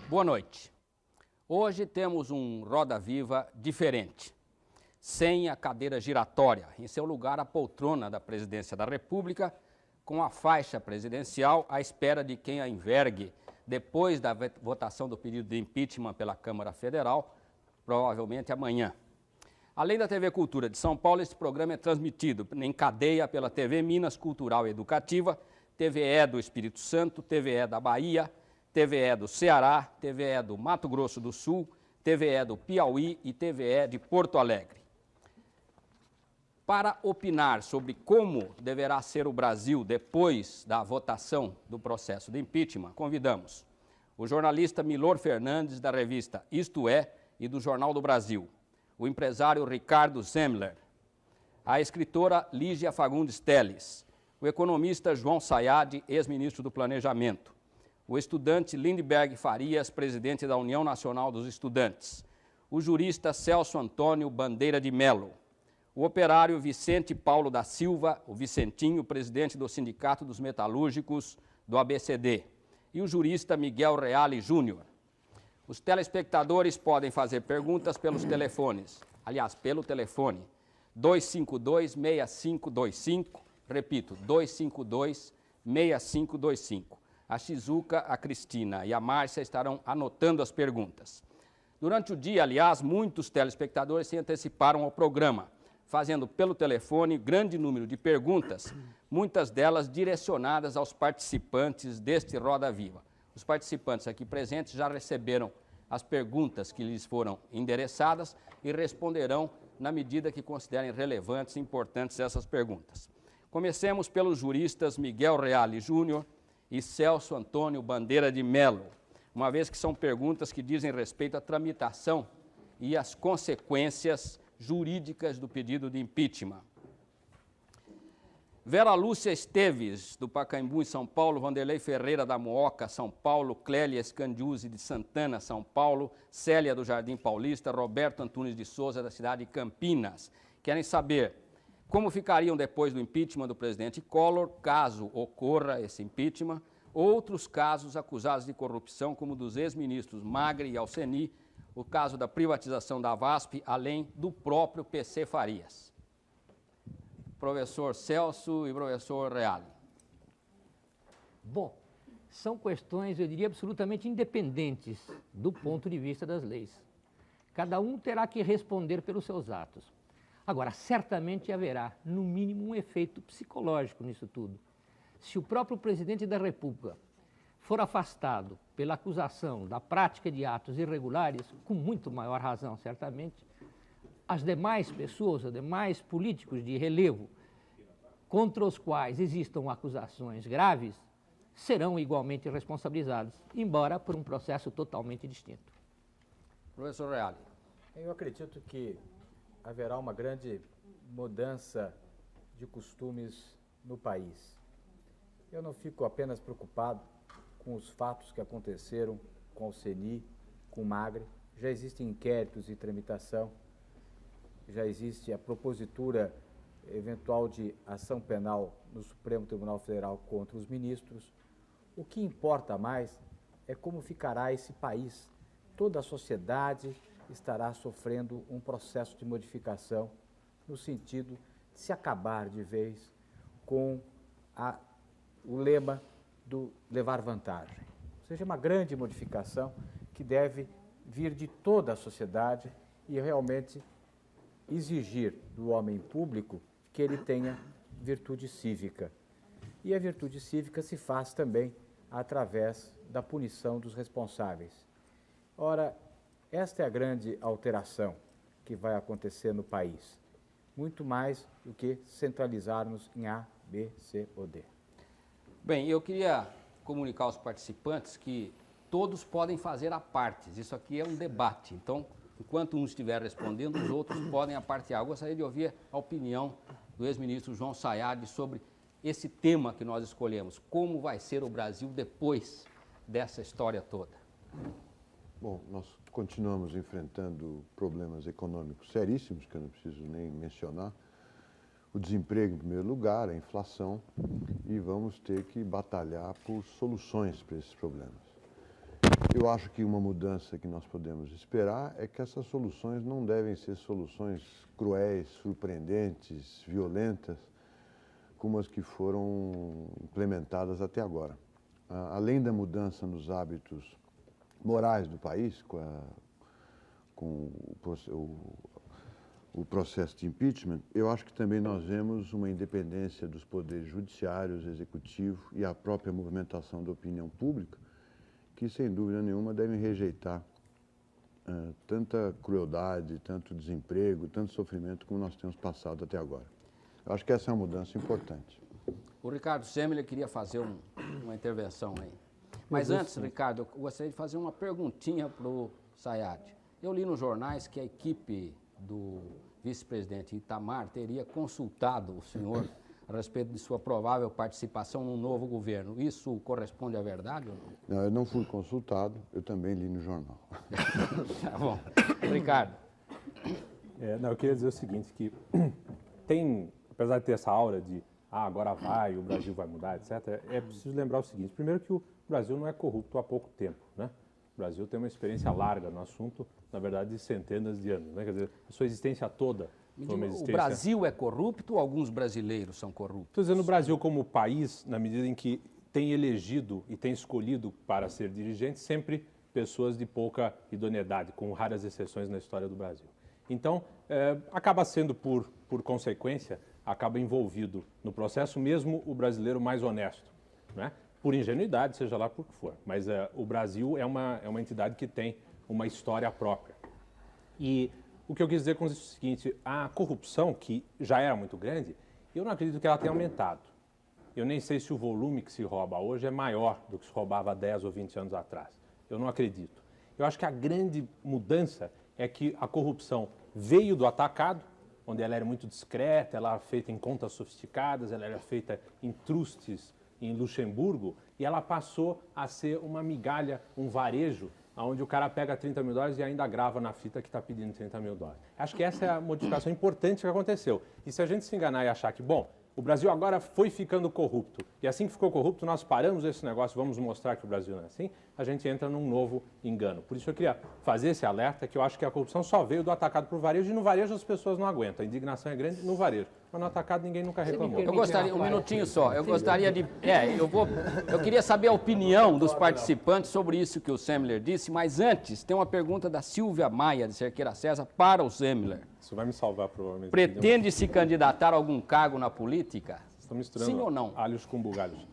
Boa noite. Hoje temos um Roda Viva diferente, sem a cadeira giratória, em seu lugar a poltrona da Presidência da República, com a faixa presidencial à espera de quem a envergue depois da votação do pedido de impeachment pela Câmara Federal, provavelmente amanhã. Além da TV Cultura de São Paulo, este programa é transmitido em cadeia pela TV Minas Cultural e Educativa, TVE do Espírito Santo, TVE da Bahia, TVE do Ceará, TVE do Mato Grosso do Sul, TVE do Piauí e TVE de Porto Alegre. Para opinar sobre como deverá ser o Brasil depois da votação do processo de impeachment, convidamos o jornalista Milor Fernandes, da revista Isto É e do Jornal do Brasil, o empresário Ricardo Semler, a escritora Lígia Fagundes Telles, o economista João Sayad, ex-ministro do Planejamento, o estudante Lindbergh Farias, presidente da União Nacional dos Estudantes, o jurista Celso Antônio Bandeira de Melo, o operário Vicente Paulo da Silva, o Vicentinho, presidente do Sindicato dos Metalúrgicos do ABCD, e o jurista Miguel Reale Júnior. Os telespectadores podem fazer perguntas pelos telefones, pelo telefone 252-6525, repito, 252-6525. A Shizuka, a Cristina e a Márcia estarão anotando as perguntas. Durante o dia, aliás, muitos telespectadores se anteciparam ao programa, fazendo pelo telefone grande número de perguntas, muitas delas direcionadas aos participantes deste Roda Viva. Os participantes aqui presentes já receberam as perguntas que lhes foram endereçadas e responderão na medida que considerem relevantes e importantes essas perguntas. Comecemos pelos juristas Miguel Reale Júnior e Celso Antônio Bandeira de Melo, uma vez que são perguntas que dizem respeito à tramitação e às consequências jurídicas do pedido de impeachment. Vera Lúcia Esteves, do Pacaembu, em São Paulo, Vanderlei Ferreira da Mooca, São Paulo, Clélia Scandiuzzi de Santana, São Paulo, Célia do Jardim Paulista, Roberto Antunes de Souza, da cidade de Campinas. Querem saber como ficariam depois do impeachment do presidente Collor, caso ocorra esse impeachment, outros casos acusados de corrupção, como dos ex-ministros Magre e Alceni, o caso da privatização da VASP, além do próprio PC Farias. Professor Celso e professor Reale. Bom, são questões, eu diria, absolutamente independentes do ponto de vista das leis. Cada um terá que responder pelos seus atos. Agora, certamente haverá, no mínimo, um efeito psicológico nisso tudo. Se o próprio presidente da República for afastado pela acusação da prática de atos irregulares, com muito maior razão, certamente, as demais pessoas, os demais políticos de relevo contra os quais existam acusações graves, serão igualmente responsabilizados, embora por um processo totalmente distinto. Professor Reale. Eu acredito que haverá uma grande mudança de costumes no país. Eu não fico apenas preocupado com os fatos que aconteceram com Alceni, com Magre. Já existem inquéritos em tramitação, já existe a propositura eventual de ação penal no Supremo Tribunal Federal contra os ministros. O que importa mais é como ficará esse país. Toda a sociedade estará sofrendo um processo de modificação no sentido de se acabar de vez com o lema do levar vantagem. Ou seja, uma grande modificação que deve vir de toda a sociedade e realmente exigir do homem público que ele tenha virtude cívica. E a virtude cívica se faz também através da punição dos responsáveis. Ora, esta é a grande alteração que vai acontecer no país, muito mais do que centralizarmos em A, B, C ou D. Bem, eu queria comunicar aos participantes que todos podem fazer a partes. Isso aqui é um debate, então, enquanto um estiver respondendo, os outros podem apartear. Eu gostaria de ouvir a opinião do ex-ministro João Sayad sobre esse tema que nós escolhemos. Como vai ser o Brasil depois dessa história toda? Bom, nós continuamos enfrentando problemas econômicos seríssimos, que eu não preciso nem mencionar. O desemprego em primeiro lugar, a inflação, e vamos ter que batalhar por soluções para esses problemas. Eu acho que uma mudança que nós podemos esperar é que essas soluções não devem ser soluções cruéis, surpreendentes, violentas, como as que foram implementadas até agora. Além da mudança nos hábitos morais do país, com o processo de impeachment, eu acho que também nós vemos uma independência dos poderes judiciários, executivo e a própria movimentação da opinião pública, que, sem dúvida nenhuma, devem rejeitar tanta crueldade, tanto desemprego, tanto sofrimento como nós temos passado até agora. Eu acho que essa é uma mudança importante. O Ricardo Semler queria fazer uma intervenção aí. Mas antes, Ricardo, eu gostaria de fazer uma perguntinha para o Sayad. Eu li nos jornais que a equipe do vice-presidente Itamar teria consultado o senhor a respeito de sua provável participação no novo governo. Isso corresponde à verdade ou não? Não, eu não fui consultado, eu também li no jornal. Tá bom. Ricardo. Eu queria dizer o seguinte, que tem, apesar de ter essa aura de agora vai, o Brasil vai mudar, etc., é preciso lembrar o seguinte. Primeiro que o Brasil não é corrupto há pouco tempo, né? O Brasil tem uma experiência larga no assunto, na verdade, de centenas de anos, né? Quer dizer, a sua existência toda foi uma existência... O Brasil é corrupto ou alguns brasileiros são corruptos? Estou dizendo o Brasil como país, na medida em que tem elegido e tem escolhido para ser dirigente sempre pessoas de pouca idoneidade, com raras exceções na história do Brasil. Então, acaba sendo, por consequência, acaba envolvido no processo mesmo o brasileiro mais honesto, né? Por ingenuidade, seja lá por que for. Mas o Brasil é uma entidade que tem uma história própria. E o que eu quis dizer com isso é o seguinte, a corrupção, que já era muito grande, eu não acredito que ela tenha aumentado. Eu nem sei se o volume que se rouba hoje é maior do que se roubava 10 ou 20 anos atrás. Eu não acredito. Eu acho que a grande mudança é que a corrupção veio do atacado, onde ela era muito discreta, ela era feita em contas sofisticadas, ela era feita em trustes em Luxemburgo, e ela passou a ser uma migalha, um varejo, onde o cara pega 30 mil dólares e ainda grava na fita que está pedindo 30 mil dólares. Acho que essa é a modificação importante que aconteceu. E se a gente se enganar e achar que, bom, o Brasil agora foi ficando corrupto, e assim que ficou corrupto, nós paramos esse negócio, vamos mostrar que o Brasil não é assim, a gente entra num novo engano. Por isso eu queria fazer esse alerta, que eu acho que a corrupção só veio do atacado por varejo, e no varejo as pessoas não aguentam, a indignação é grande no varejo, mas no atacado ninguém nunca reclamou. Eu gostaria, um minutinho só, eu gostaria de... eu queria saber a opinião dos participantes sobre isso que o Semler disse, mas antes, tem uma pergunta da Silvia Maia, de Cerqueira César, para o Semler. Isso vai me salvar, provavelmente. Pretende se candidatar a algum cargo na política? Estão misturando Sim ou não? alhos com bugalhos.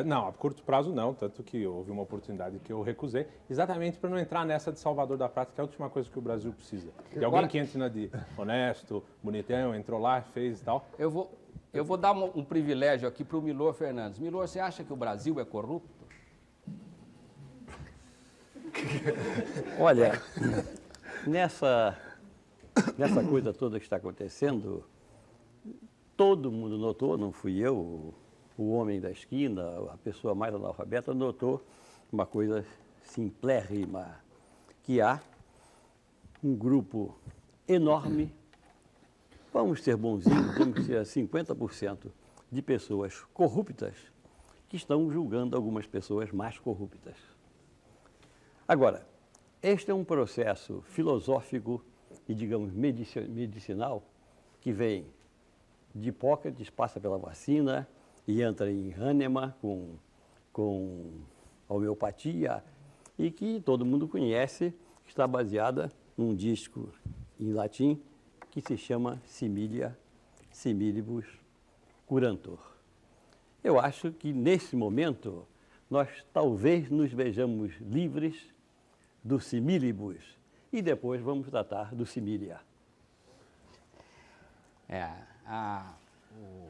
Não, a curto prazo não, tanto que houve uma oportunidade que eu recusei, exatamente para não entrar nessa de Salvador da Prata, que é a última coisa que o Brasil precisa. De alguém que entre na de honesto, bonitão, entrou lá, fez e tal. Eu vou dar um privilégio aqui para o Milor Fernandes. Milor, você acha que o Brasil é corrupto? Olha, nessa coisa toda que está acontecendo, todo mundo notou, não fui eu, o homem da esquina, a pessoa mais analfabeta, notou uma coisa simplérrima, que há um grupo enorme, vamos ser bonzinhos, vamos ser 50% de pessoas corruptas que estão julgando algumas pessoas mais corruptas. Agora, este é um processo filosófico e, digamos, medicinal que vem de Hipócrates, passa pela vacina e entra em Hahnemann com homeopatia e que todo mundo conhece, que está baseada num disco em latim que se chama Similia Similibus Curantur. Eu acho que nesse momento nós talvez nos vejamos livres do similibus e depois vamos tratar do similia.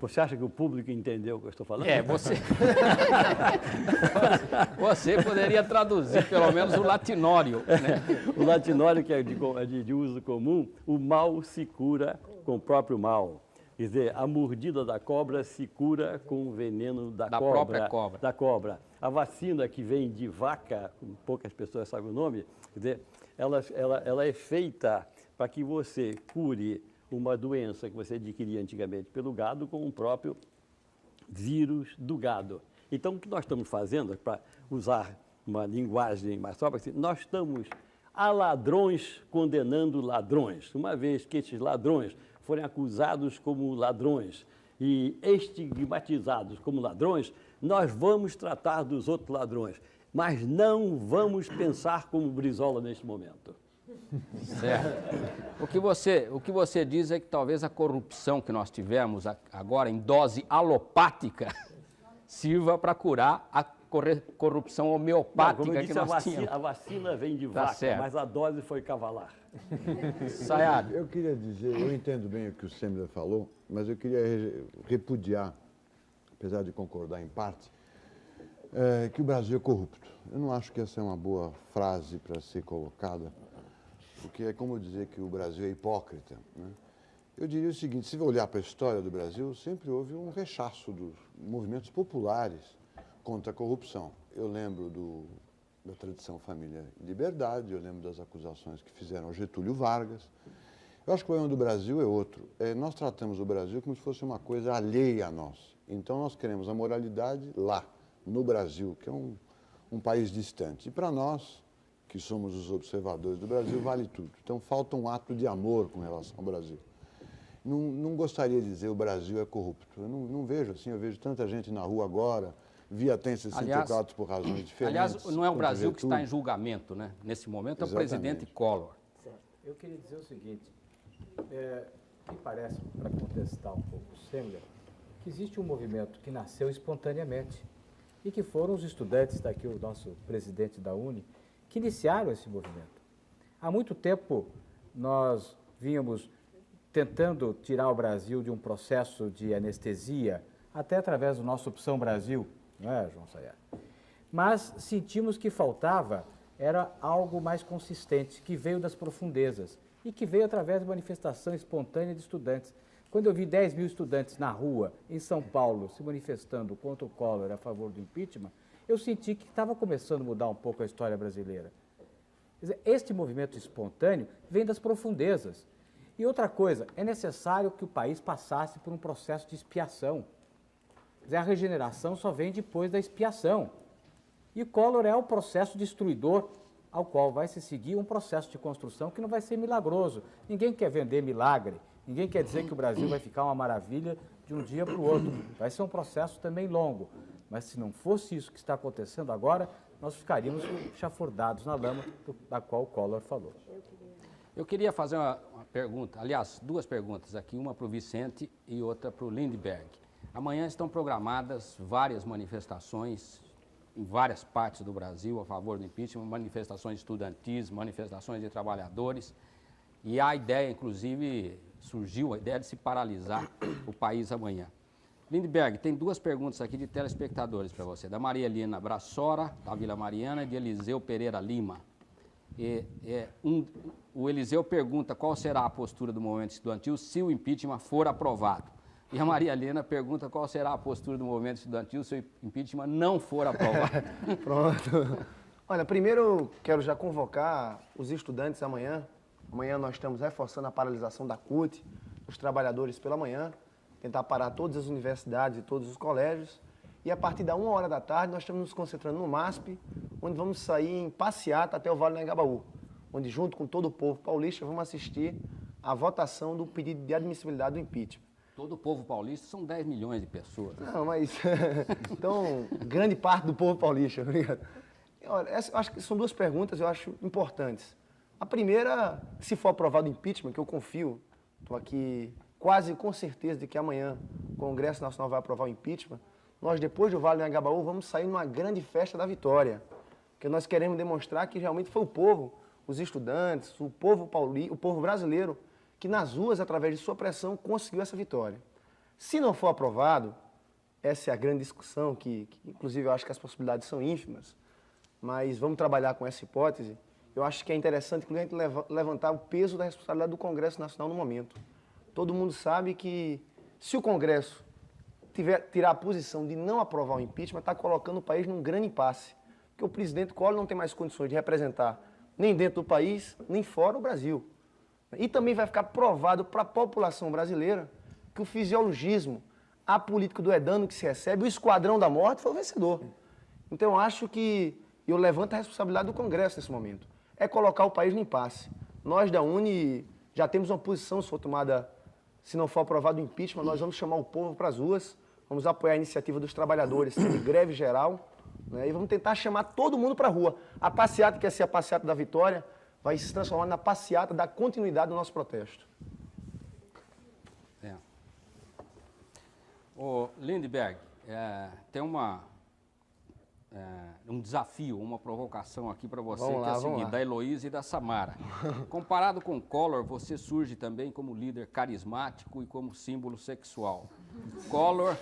Você acha que o público entendeu o que eu estou falando? Você poderia traduzir pelo menos o latinório, né? O latinório, que é de uso comum, o mal se cura com o próprio mal. Quer dizer, a mordida da cobra se cura com o veneno da própria cobra. Da cobra. A vacina que vem de vaca, poucas pessoas sabem o nome, quer dizer, ela é feita para que você cure uma doença que você adquiria antigamente pelo gado com o próprio vírus do gado. Então, o que nós estamos fazendo, para usar uma linguagem mais só para dizer, nós estamos a ladrões condenando ladrões. Uma vez que esses ladrões forem acusados como ladrões e estigmatizados como ladrões, nós vamos tratar dos outros ladrões, mas não vamos pensar como Brizola neste momento. Certo. O que você diz é que talvez a corrupção que nós tivemos agora em dose alopática sirva para curar a corrupção homeopática como eu disse, que nós tínhamos. A vacina vem de Tá vaca, certo. mas a dose foi cavalar. Sayad, Eu queria dizer, eu entendo bem o que o Semler falou, mas eu queria repudiar, apesar de concordar em parte, que o Brasil é corrupto. Eu não acho que essa é uma boa frase para ser colocada, porque é como dizer que o Brasil é hipócrita, né? Eu diria o seguinte, se você olhar para a história do Brasil, sempre houve um rechaço dos movimentos populares contra a corrupção. Eu lembro da tradição Família e Liberdade, eu lembro das acusações que fizeram ao Getúlio Vargas. Eu acho que o problema do Brasil é outro. Nós tratamos o Brasil como se fosse uma coisa alheia a nós. Então nós queremos a moralidade lá, no Brasil, que é um país distante. E para nós, que somos os observadores do Brasil, vale tudo. Então falta um ato de amor com relação ao Brasil. Não gostaria de dizer o Brasil é corrupto. Eu não vejo assim, eu vejo tanta gente na rua agora, vi até em 64 por razões diferentes. aliás, não é o Brasil que está em julgamento, né? Nesse momento é o presidente Collor. Eu queria dizer o seguinte, me parece, para contestar um pouco o Semler, que existe um movimento que nasceu espontaneamente e que foram os estudantes, está aqui o nosso presidente da UNE, que iniciaram esse movimento. Há muito tempo nós vínhamos tentando tirar o Brasil de um processo de anestesia, até através do nosso Opção Brasil, não é, João Sayad? Mas sentimos que faltava, era algo mais consistente, que veio das profundezas e que veio através da manifestação espontânea de estudantes. Quando eu vi 10 mil estudantes na rua, em São Paulo, se manifestando contra o Collor a favor do impeachment, eu senti que estava começando a mudar um pouco a história brasileira. Quer dizer, este movimento espontâneo vem das profundezas. E outra coisa, é necessário que o país passasse por um processo de expiação. Quer dizer, a regeneração só vem depois da expiação. E o Collor é o processo destruidor ao qual vai se seguir um processo de construção que não vai ser milagroso. Ninguém quer vender milagre, ninguém quer dizer que o Brasil vai ficar uma maravilha de um dia para o outro. Vai ser um processo também longo. Mas se não fosse isso que está acontecendo agora, nós ficaríamos chafurdados na lama da qual o Collor falou. Eu queria fazer uma pergunta, aliás, duas perguntas aqui, uma para o Vicente e outra para o Lindbergh. Amanhã estão programadas várias manifestações em várias partes do Brasil a favor do impeachment, manifestações estudantis, manifestações de trabalhadores, e a ideia, inclusive, surgiu a ideia de se paralisar o país amanhã. Lindbergh, tem duas perguntas aqui de telespectadores para você, da Maria Helena Brassora, da Vila Mariana, e de Eliseu Pereira Lima. O Eliseu pergunta qual será a postura do movimento estudantil se o impeachment for aprovado. E a Maria Helena pergunta qual será a postura do movimento estudantil se o impeachment não for aprovado. Pronto. Olha, primeiro quero já convocar os estudantes amanhã. Amanhã nós estamos reforçando a paralisação da CUT, os trabalhadores pela manhã, tentar parar todas as universidades e todos os colégios. E a partir da 1h da tarde nós estamos nos concentrando no MASP, onde vamos sair em passeata até o Vale do Anhangabaú, onde junto com todo o povo paulista vamos assistir à votação do pedido de admissibilidade do impeachment. Todo o povo paulista são 10 milhões de pessoas. Não, mas então, grande parte do povo paulista, obrigado. Olha, eu acho que são duas perguntas, eu acho importantes. A primeira, se for aprovado o impeachment, que eu confio, estou aqui quase com certeza de que amanhã o Congresso Nacional vai aprovar o impeachment, nós, depois do Vale do Anhangabaú, vamos sair numa grande festa da vitória, porque nós queremos demonstrar que realmente foi o povo, os estudantes, o povo brasileiro, que nas ruas, através de sua pressão, conseguiu essa vitória. Se não for aprovado, essa é a grande discussão, que inclusive eu acho que as possibilidades são ínfimas, mas vamos trabalhar com essa hipótese. Eu acho que é interessante que a gente levantar o peso da responsabilidade do Congresso Nacional no momento. Todo mundo sabe que se o Congresso tirar a posição de não aprovar o impeachment, está colocando o país num grande impasse, porque o presidente Collor não tem mais condições de representar nem dentro do país, nem fora o Brasil. E também vai ficar provado para a população brasileira que o fisiologismo, a política do Edano que se recebe, o esquadrão da morte foi o vencedor. Então eu acho que eu levanto a responsabilidade do Congresso nesse momento. É colocar o país no impasse. Nós da UNE já temos uma posição, se não for aprovado o impeachment, nós vamos chamar o povo para as ruas, vamos apoiar a iniciativa dos trabalhadores, de greve geral, né, e vamos tentar chamar todo mundo para a rua. A passeata, que ia ser a passeata da vitória, vai se transformar na passeata da continuidade do nosso protesto. Ô, Lindbergh, tem um desafio, uma provocação aqui para você, que é a seguinte, da Heloísa e da Samara. Comparado com Collor, você surge também como líder carismático e como símbolo sexual. Collor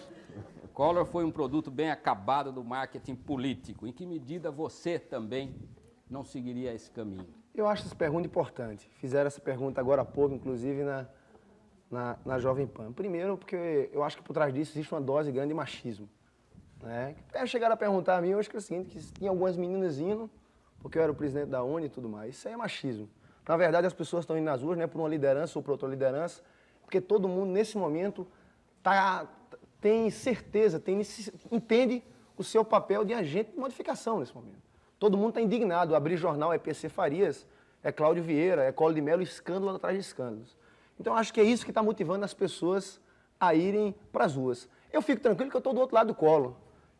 foi um produto bem acabado do marketing político. Em que medida você também não seguiria esse caminho? Eu acho essa pergunta importante. Fizeram essa pergunta agora há pouco, inclusive na Jovem Pan. Primeiro, porque eu acho que por trás disso existe uma dose grande de machismo. Né? Até chegaram a perguntar a mim, eu acho que é o seguinte, que tinha algumas meninas indo, porque eu era o presidente da UNE e tudo mais. Isso aí é machismo. Na verdade, as pessoas estão indo nas ruas, né, por uma liderança ou por outra liderança, porque todo mundo, nesse momento, tem certeza, entende o seu papel de agente de modificação nesse momento. Todo mundo está indignado. Abrir jornal é PC Farias, é Cláudio Vieira, é Collor de Mello, escândalo atrás de escândalos. Então, acho que é isso que está motivando as pessoas a irem para as ruas. Eu fico tranquilo que eu estou do outro lado do Collor.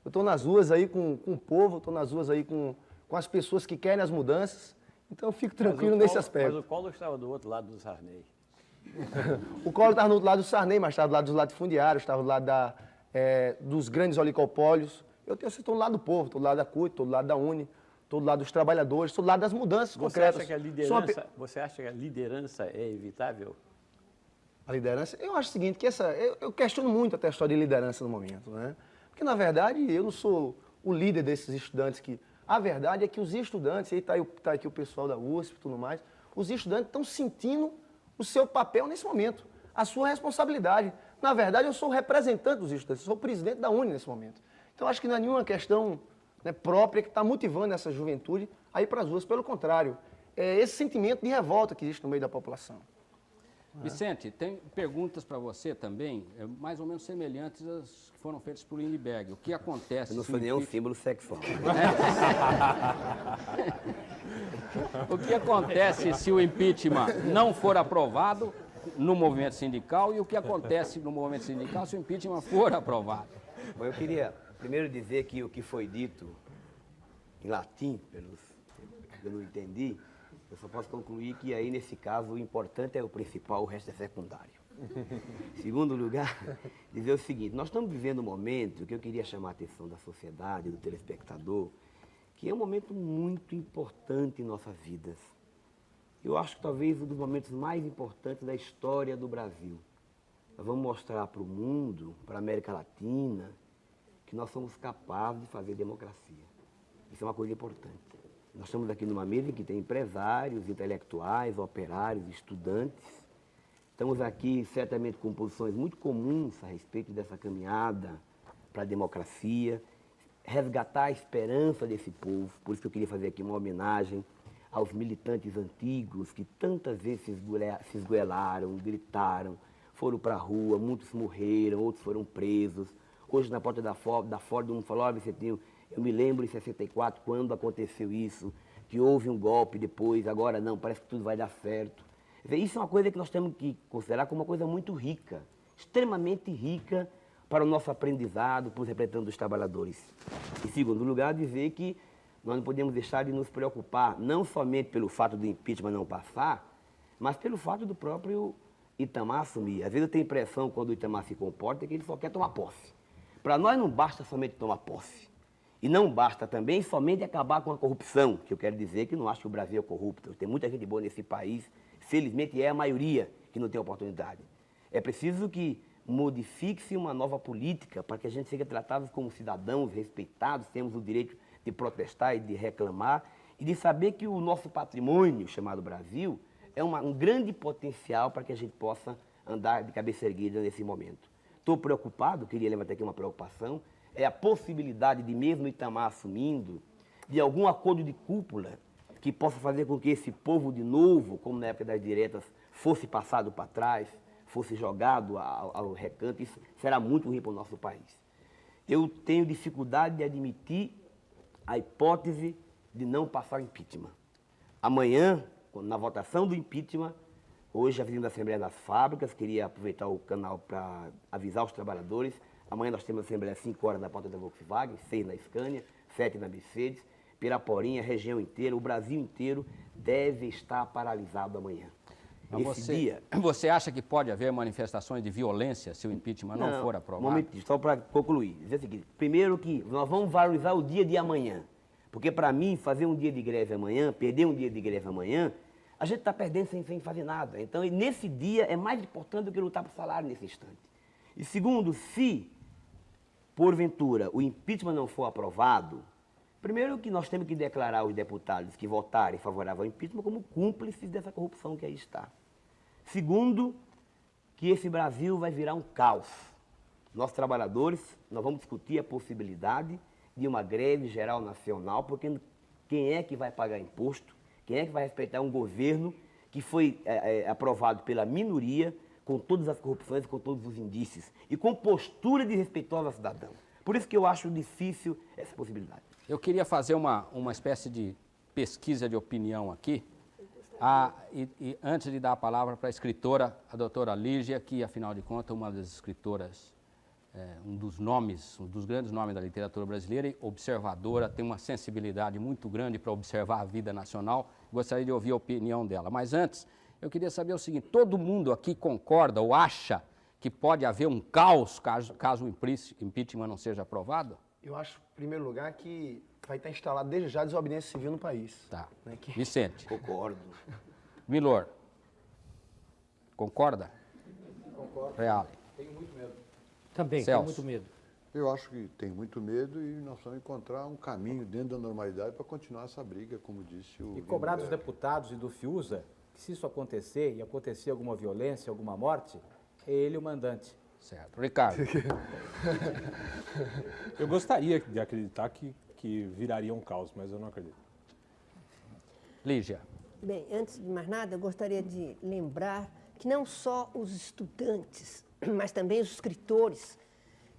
Eu estou nas ruas aí com o povo, estou nas ruas aí com as pessoas que querem as mudanças. Então, eu fico tranquilo nesse aspecto. Mas o Collor estava do outro lado do Sarney. O Collor estava do outro lado do Sarney, mas estava do lado dos latifundiários, estava do lado dos grandes oligopólios. Eu estou do lado do povo, estou do lado da CUT, estou do lado da UNE, estou do lado dos trabalhadores, estou do lado das mudanças concretas. Você acha que a liderança é evitável? A liderança? Eu acho o seguinte, que eu questiono muito até a história de liderança no momento, né? Porque, na verdade, eu não sou o líder desses estudantes que... A verdade é que os estudantes, aí está aqui o pessoal da USP e tudo mais, os estudantes estão sentindo o seu papel nesse momento, a sua responsabilidade. Na verdade, eu sou o representante dos estudantes, eu sou o presidente da UNE nesse momento. Então, acho que não é nenhuma questão, né, própria que está motivando essa juventude a ir para as ruas. Pelo contrário, é esse sentimento de revolta que existe no meio da população. Vicente, tem perguntas para você também, mais ou menos semelhantes às que foram feitas por Lindbergh. O que acontece... Eu não sou nenhum símbolo sexual. O que acontece se o impeachment não for aprovado no movimento sindical e o que acontece no movimento sindical se o impeachment for aprovado? Bom, eu queria primeiro dizer que o que foi dito em latim, eu não entendi, eu só posso concluir que aí, nesse caso, o importante é o principal, o resto é secundário. Segundo lugar, dizer o seguinte, nós estamos vivendo um momento que eu queria chamar a atenção da sociedade, do telespectador, que é um momento muito importante em nossas vidas. Eu acho que talvez um dos momentos mais importantes da história do Brasil. Nós vamos mostrar para o mundo, para a América Latina, que nós somos capazes de fazer democracia. Isso é uma coisa importante. Nós estamos aqui numa mesa em que tem empresários, intelectuais, operários, estudantes. Estamos aqui, certamente, com posições muito comuns a respeito dessa caminhada para a democracia, resgatar a esperança desse povo. Por isso que eu queria fazer aqui uma homenagem aos militantes antigos que tantas vezes se esgoelaram, gritaram, foram para a rua, muitos morreram, outros foram presos. Hoje, na porta da Ford, um falou, Vicentinho, eu me lembro em 64, quando aconteceu isso, que houve um golpe depois, agora não, parece que tudo vai dar certo. Isso é uma coisa que nós temos que considerar como uma coisa muito rica, extremamente rica para o nosso aprendizado, para os representantes dos trabalhadores. Em segundo lugar, dizer que nós não podemos deixar de nos preocupar, não somente pelo fato do impeachment não passar, mas pelo fato do próprio Itamar assumir. Às vezes eu tenho a impressão, quando o Itamar se comporta, que ele só quer tomar posse. Para nós não basta somente tomar posse. E não basta também somente acabar com a corrupção, que eu quero dizer que não acho que o Brasil é corrupto. Tem muita gente boa nesse país, felizmente é a maioria que não tem oportunidade. É preciso que modifique-se uma nova política para que a gente seja tratado como cidadãos respeitados, temos o direito de protestar e de reclamar e de saber que o nosso patrimônio, chamado Brasil, é um grande potencial para que a gente possa andar de cabeça erguida nesse momento. Estou preocupado, queria levantar aqui uma preocupação, é a possibilidade de mesmo Itamar assumindo, de algum acordo de cúpula que possa fazer com que esse povo de novo, como na época das diretas, fosse passado para trás, fosse jogado ao recanto. Isso será muito ruim para o nosso país. Eu tenho dificuldade de admitir a hipótese de não passar o impeachment. Amanhã, na votação do impeachment, hoje a visita da Assembleia nas fábricas, queria aproveitar o canal para avisar os trabalhadores. Amanhã nós temos a Assembleia às 5 horas na porta da Volkswagen, 6 na Scania, 7 na Mercedes, Piraporinha, região inteira, o Brasil inteiro deve estar paralisado amanhã. Mas você acha que pode haver manifestações de violência se o impeachment não for aprovado? Um momento, só para concluir. Dizer o seguinte, primeiro que nós vamos valorizar o dia de amanhã. Porque para mim, fazer um dia de greve amanhã, perder um dia de greve amanhã, a gente está perdendo sem fazer nada. Então, nesse dia, é mais importante do que lutar por salário nesse instante. E segundo, se, porventura, o impeachment não for aprovado, primeiro que nós temos que declarar os deputados que votarem favorável ao impeachment como cúmplices dessa corrupção que aí está. Segundo, que esse Brasil vai virar um caos. Nós, trabalhadores, nós vamos discutir a possibilidade de uma greve geral nacional, porque quem é que vai pagar imposto? Quem é que vai respeitar um governo que foi aprovado pela minoria, com todas as corrupções, com todos os indícios, e com postura desrespeitosa ao cidadão? Por isso que eu acho difícil essa possibilidade. Eu queria fazer uma espécie de pesquisa de opinião aqui, e antes de dar a palavra para a escritora, a doutora Lígia, que, afinal de contas, é uma das escritoras, um dos grandes nomes da literatura brasileira, e observadora, tem uma sensibilidade muito grande para observar a vida nacional. Gostaria de ouvir a opinião dela. Mas antes, eu queria saber o seguinte, todo mundo aqui concorda ou acha que pode haver um caos caso o impeachment não seja aprovado? Eu acho, em primeiro lugar, que vai estar instalado desde já a desobediência civil no país. Tá. Né, que... Vicente. Concordo. Milor. Concorda? Concordo. Real. Tenho muito medo. Também, tenho muito medo. Eu acho que tem muito medo e nós vamos encontrar um caminho dentro da normalidade para continuar essa briga, como disse o... E cobrar dos deputados e do Fiuza, que se isso acontecer, e acontecer alguma violência, alguma morte, é ele o mandante. Certo. Ricardo. Eu gostaria de acreditar que viraria um caos, mas eu não acredito. Lígia. Bem, antes de mais nada, eu gostaria de lembrar que não só os estudantes, mas também os escritores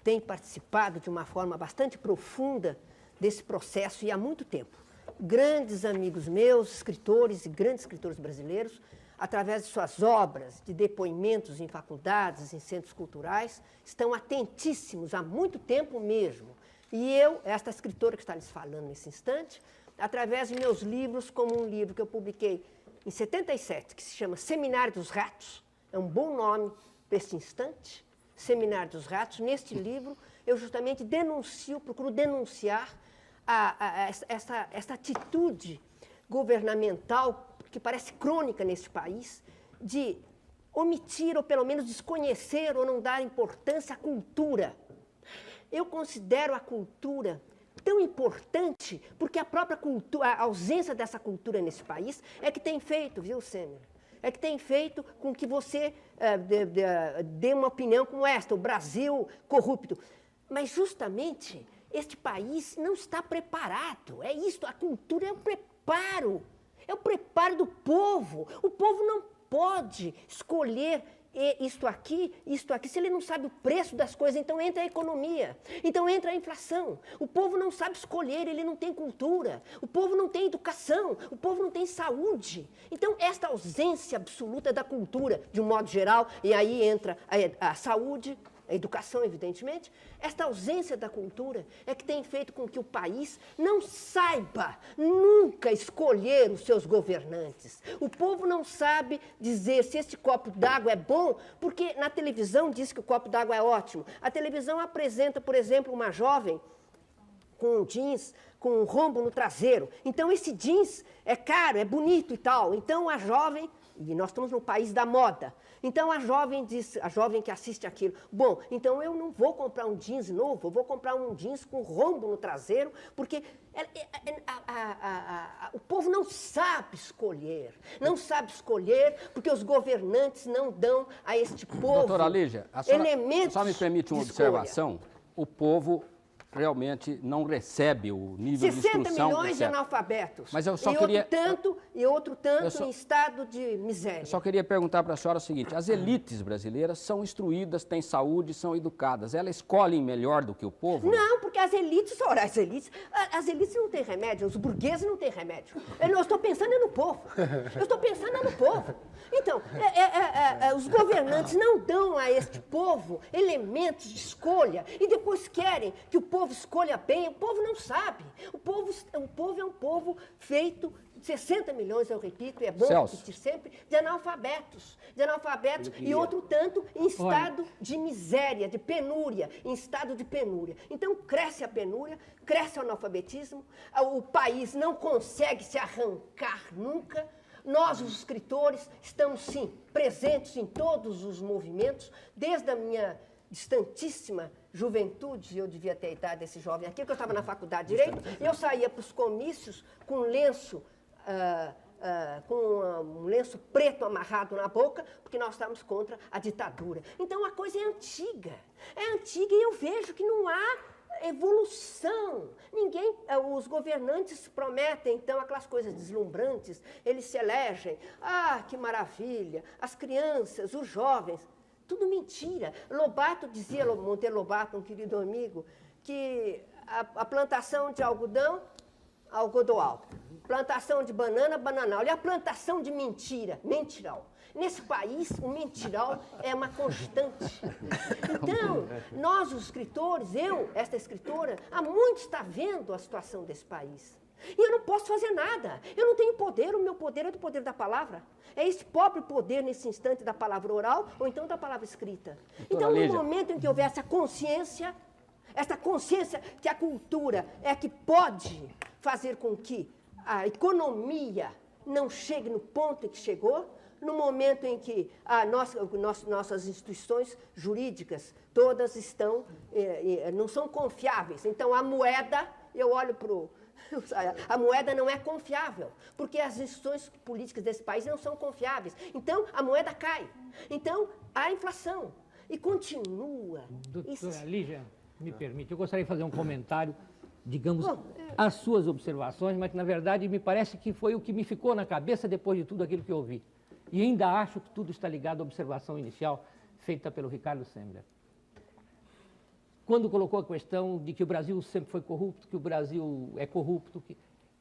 têm participado de uma forma bastante profunda desse processo e há muito tempo. Grandes amigos meus, escritores e grandes escritores brasileiros, através de suas obras, de depoimentos em faculdades, em centros culturais, estão atentíssimos há muito tempo mesmo. E eu, esta escritora que está lhes falando nesse instante, através de meus livros, como um livro que eu publiquei em 77, que se chama Seminário dos Ratos, é um bom nome para este instante, Seminário dos Ratos. Neste livro, eu justamente procuro denunciar essa atitude governamental que parece crônica neste país, de omitir ou pelo menos desconhecer ou não dar importância à cultura. Eu considero a cultura tão importante porque a própria cultura, a ausência dessa cultura nesse país é que tem feito, viu, Sêmer? É que tem feito com que você dê uma opinião como esta, o Brasil corrupto. Mas justamente este país não está preparado. É isso, a cultura é o preparo. É o preparo do povo. O povo não pode escolher isto aqui, se ele não sabe o preço das coisas. Então entra a economia, então entra a inflação. O povo não sabe escolher, ele não tem cultura. O povo não tem educação, o povo não tem saúde. Então esta ausência absoluta da cultura, de um modo geral, e aí entra a saúde, a educação, evidentemente, esta ausência da cultura é que tem feito com que o país não saiba nunca escolher os seus governantes. O povo não sabe dizer se este copo d'água é bom, porque na televisão diz que o copo d'água é ótimo. A televisão apresenta, por exemplo, uma jovem com um jeans com um rombo no traseiro. Então esse jeans é caro, é bonito e tal. Então a jovem, e nós estamos no país da moda, então a jovem diz, a jovem que assiste aquilo, bom, então eu não vou comprar um jeans novo, eu vou comprar um jeans com rombo no traseiro, porque o povo não sabe escolher, porque os governantes não dão a este povo Doutora Lígia, elementos só me permite uma de escolha. observação, o povo realmente não recebe o nível de 60 instrução. milhões de certo. analfabetos. Mas eu só e queria... outro tanto em estado de miséria. Eu só queria perguntar para a senhora o seguinte, as elites brasileiras são instruídas, têm saúde, são educadas. Elas escolhem melhor do que o povo? Não, porque as elites, ora, as elites não têm remédio, os burgueses não têm remédio. Eu estou pensando no povo. Eu estou pensando no povo. Então, os governantes não dão a este povo elementos de escolha e depois querem que o povo escolha bem. O povo não sabe. O povo é um povo feito de 60 milhões, eu repito, e é bom repetir sempre, de analfabetos. E outro tanto em estado de miséria, de penúria, em estado de penúria. Então, cresce a penúria, cresce o analfabetismo, o país não consegue se arrancar nunca. Nós, os escritores, estamos, sim, presentes em todos os movimentos, desde a minha distantíssima juventude, eu devia ter a idade desse jovem aqui, porque eu estava na faculdade de Direito, e eu saía para os comícios com lenço, com um lenço preto amarrado na boca, porque nós estávamos contra a ditadura. Então, a coisa é antiga e eu vejo que não há evolução. Os governantes prometem, então, aquelas coisas deslumbrantes, eles se elegem, que maravilha, as crianças, os jovens, tudo mentira. Lobato dizia, Monteiro Lobato, um querido amigo, que a plantação de algodão, algodoal, plantação de banana, bananal, e a plantação de mentira, mentiral. Nesse país, o mentiral é uma constante. Então, nós, os escritores, esta escritora, há muito está vendo a situação desse país. E eu não posso fazer nada. Eu não tenho poder, o meu poder é do poder da palavra. É esse próprio poder, nesse instante, da palavra oral ou então da palavra escrita. Então, no momento em que houver essa consciência que a cultura é que pode fazer com que a economia não chegue no ponto em que chegou, no momento em que nossas instituições jurídicas todas não são confiáveis. Então, a moeda, eu olho para a moeda não é confiável, porque as instituições políticas desse país não são confiáveis. Então, a moeda cai. Então, há inflação. E continua. Doutora Lígia, me permite, eu gostaria de fazer um comentário, digamos, às suas observações, mas que, na verdade, me parece que foi o que me ficou na cabeça depois de tudo aquilo que eu ouvi. E ainda acho que tudo está ligado à observação inicial feita pelo Ricardo Semler. Quando colocou a questão de que o Brasil sempre foi corrupto, que o Brasil é corrupto,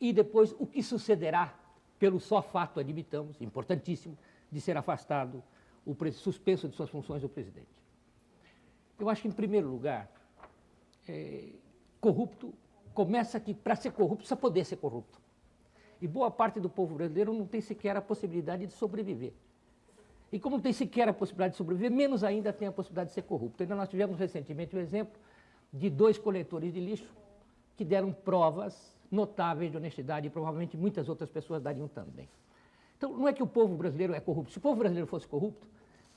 e depois o que sucederá pelo só fato, admitamos, importantíssimo, de ser afastado, suspenso de suas funções do presidente. Eu acho que, em primeiro lugar, corrupto começa que, para ser corrupto, precisa poder ser corrupto. E boa parte do povo brasileiro não tem sequer a possibilidade de sobreviver. E como não tem sequer a possibilidade de sobreviver, menos ainda tem a possibilidade de ser corrupto. Então, nós tivemos recentemente o exemplo de 2 coletores de lixo que deram provas notáveis de honestidade e provavelmente muitas outras pessoas dariam também. Então, não é que o povo brasileiro é corrupto. Se o povo brasileiro fosse corrupto,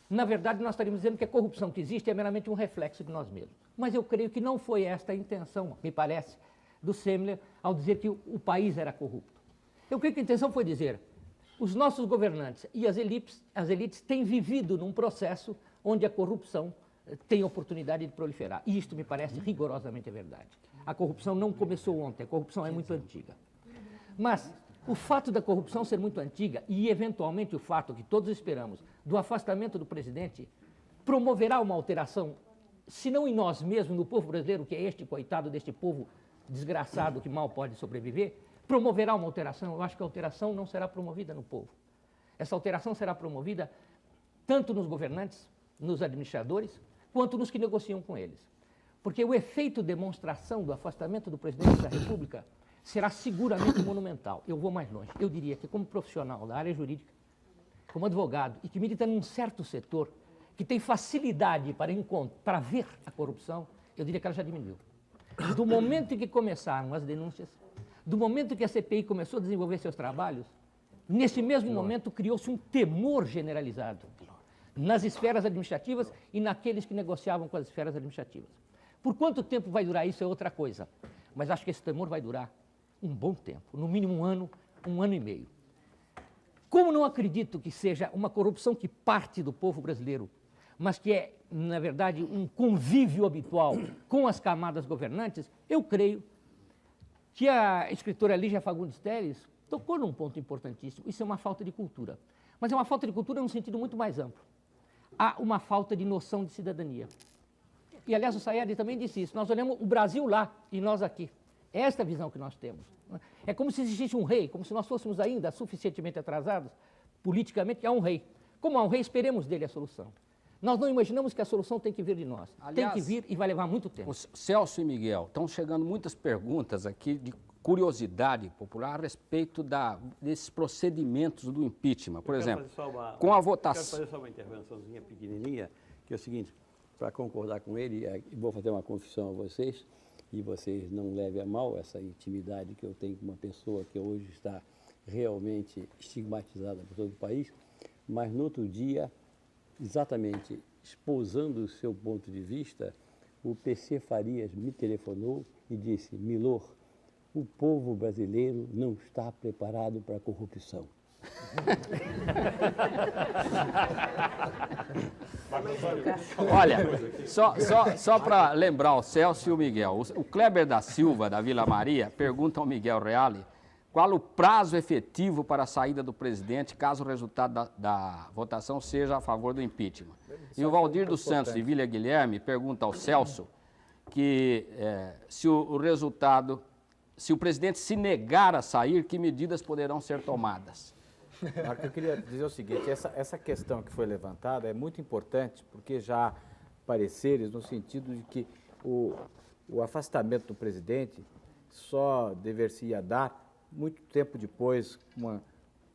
na verdade, nós estaríamos dizendo que a corrupção que existe é meramente um reflexo de nós mesmos. Mas eu creio que não foi esta a intenção, me parece, do Semler ao dizer que o país era corrupto. Eu creio que a intenção foi dizer: os nossos governantes e as elites têm vivido num processo onde a corrupção tem oportunidade de proliferar. E isto me parece rigorosamente verdade. A corrupção não começou ontem, a corrupção é muito antiga. Mas o fato da corrupção ser muito antiga e, eventualmente, o fato que todos esperamos do afastamento do presidente promoverá uma alteração, se não em nós mesmos, no povo brasileiro, que é este coitado deste povo desgraçado que mal pode sobreviver, promoverá uma alteração. Eu acho que a alteração não será promovida no povo. Essa alteração será promovida tanto nos governantes, nos administradores, quanto nos que negociam com eles. Porque o efeito demonstração do afastamento do presidente da República será seguramente monumental. Eu vou mais longe. Eu diria que, como profissional da área jurídica, como advogado e que milita num certo setor que tem facilidade para ver a corrupção, eu diria que ela já diminuiu. Do momento em que começaram as denúncias, do momento em que a CPI começou a desenvolver seus trabalhos, nesse mesmo momento criou-se um temor generalizado nas esferas administrativas e naqueles que negociavam com as esferas administrativas. Por quanto tempo vai durar isso é outra coisa, mas acho que esse temor vai durar um bom tempo, no mínimo um ano e meio. Como não acredito que seja uma corrupção que parte do povo brasileiro, mas que é, na verdade, um convívio habitual com as camadas governantes, eu creio que a escritora Lígia Fagundes Telles tocou num ponto importantíssimo. Isso é uma falta de cultura. Mas é uma falta de cultura num sentido muito mais amplo. Há uma falta de noção de cidadania. E, aliás, o Sayed também disse isso. Nós olhamos o Brasil lá e nós aqui. É esta a visão que nós temos. É como se existisse um rei, como se nós fôssemos ainda suficientemente atrasados politicamente. Há um rei. Como há um rei, esperemos dele a solução. Nós não imaginamos que a solução tem que vir de nós. Aliás, tem que vir e vai levar muito tempo. Celso e Miguel, estão chegando muitas perguntas aqui de curiosidade popular a respeito desses procedimentos do impeachment. Por exemplo, com a votação... Quero fazer só uma intervençãozinha pequenininha, que é o seguinte, para concordar com ele, vou fazer uma confissão a vocês, e vocês não levem a mal essa intimidade que eu tenho com uma pessoa que hoje está realmente estigmatizada por todo o país, mas no outro dia, exatamente esposando o seu ponto de vista, o PC Farias me telefonou e disse: Milor, o povo brasileiro não está preparado para a corrupção. Olha, só para lembrar o Celso e o Miguel, o Kleber da Silva, da Vila Maria, pergunta ao Miguel Reale qual o prazo efetivo para a saída do presidente caso o resultado da votação seja a favor do impeachment. E o Valdir dos Santos, de Vila Guilherme, pergunta ao Celso que se o presidente se negar a sair, que medidas poderão ser tomadas? Marco, eu queria dizer o seguinte, essa questão que foi levantada é muito importante, porque já há pareceres no sentido de que o afastamento do presidente só dever-se-ia dar muito tempo depois, com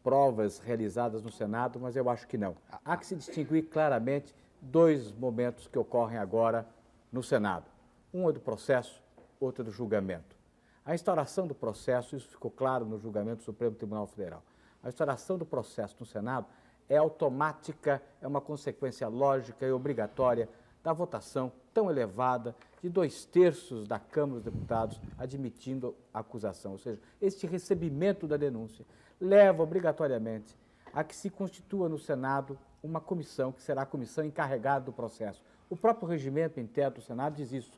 provas realizadas no Senado, mas eu acho que não. Há que se distinguir claramente dois momentos que ocorrem agora no Senado. Um é do processo, outro é do julgamento. A instauração do processo, isso ficou claro no julgamento do Supremo Tribunal Federal. A instauração do processo no Senado é automática, é uma consequência lógica e obrigatória da votação tão elevada de 2/3 da Câmara dos Deputados admitindo a acusação. Ou seja, este recebimento da denúncia leva obrigatoriamente a que se constitua no Senado uma comissão, que será a comissão encarregada do processo. O próprio regimento interno do Senado diz isso.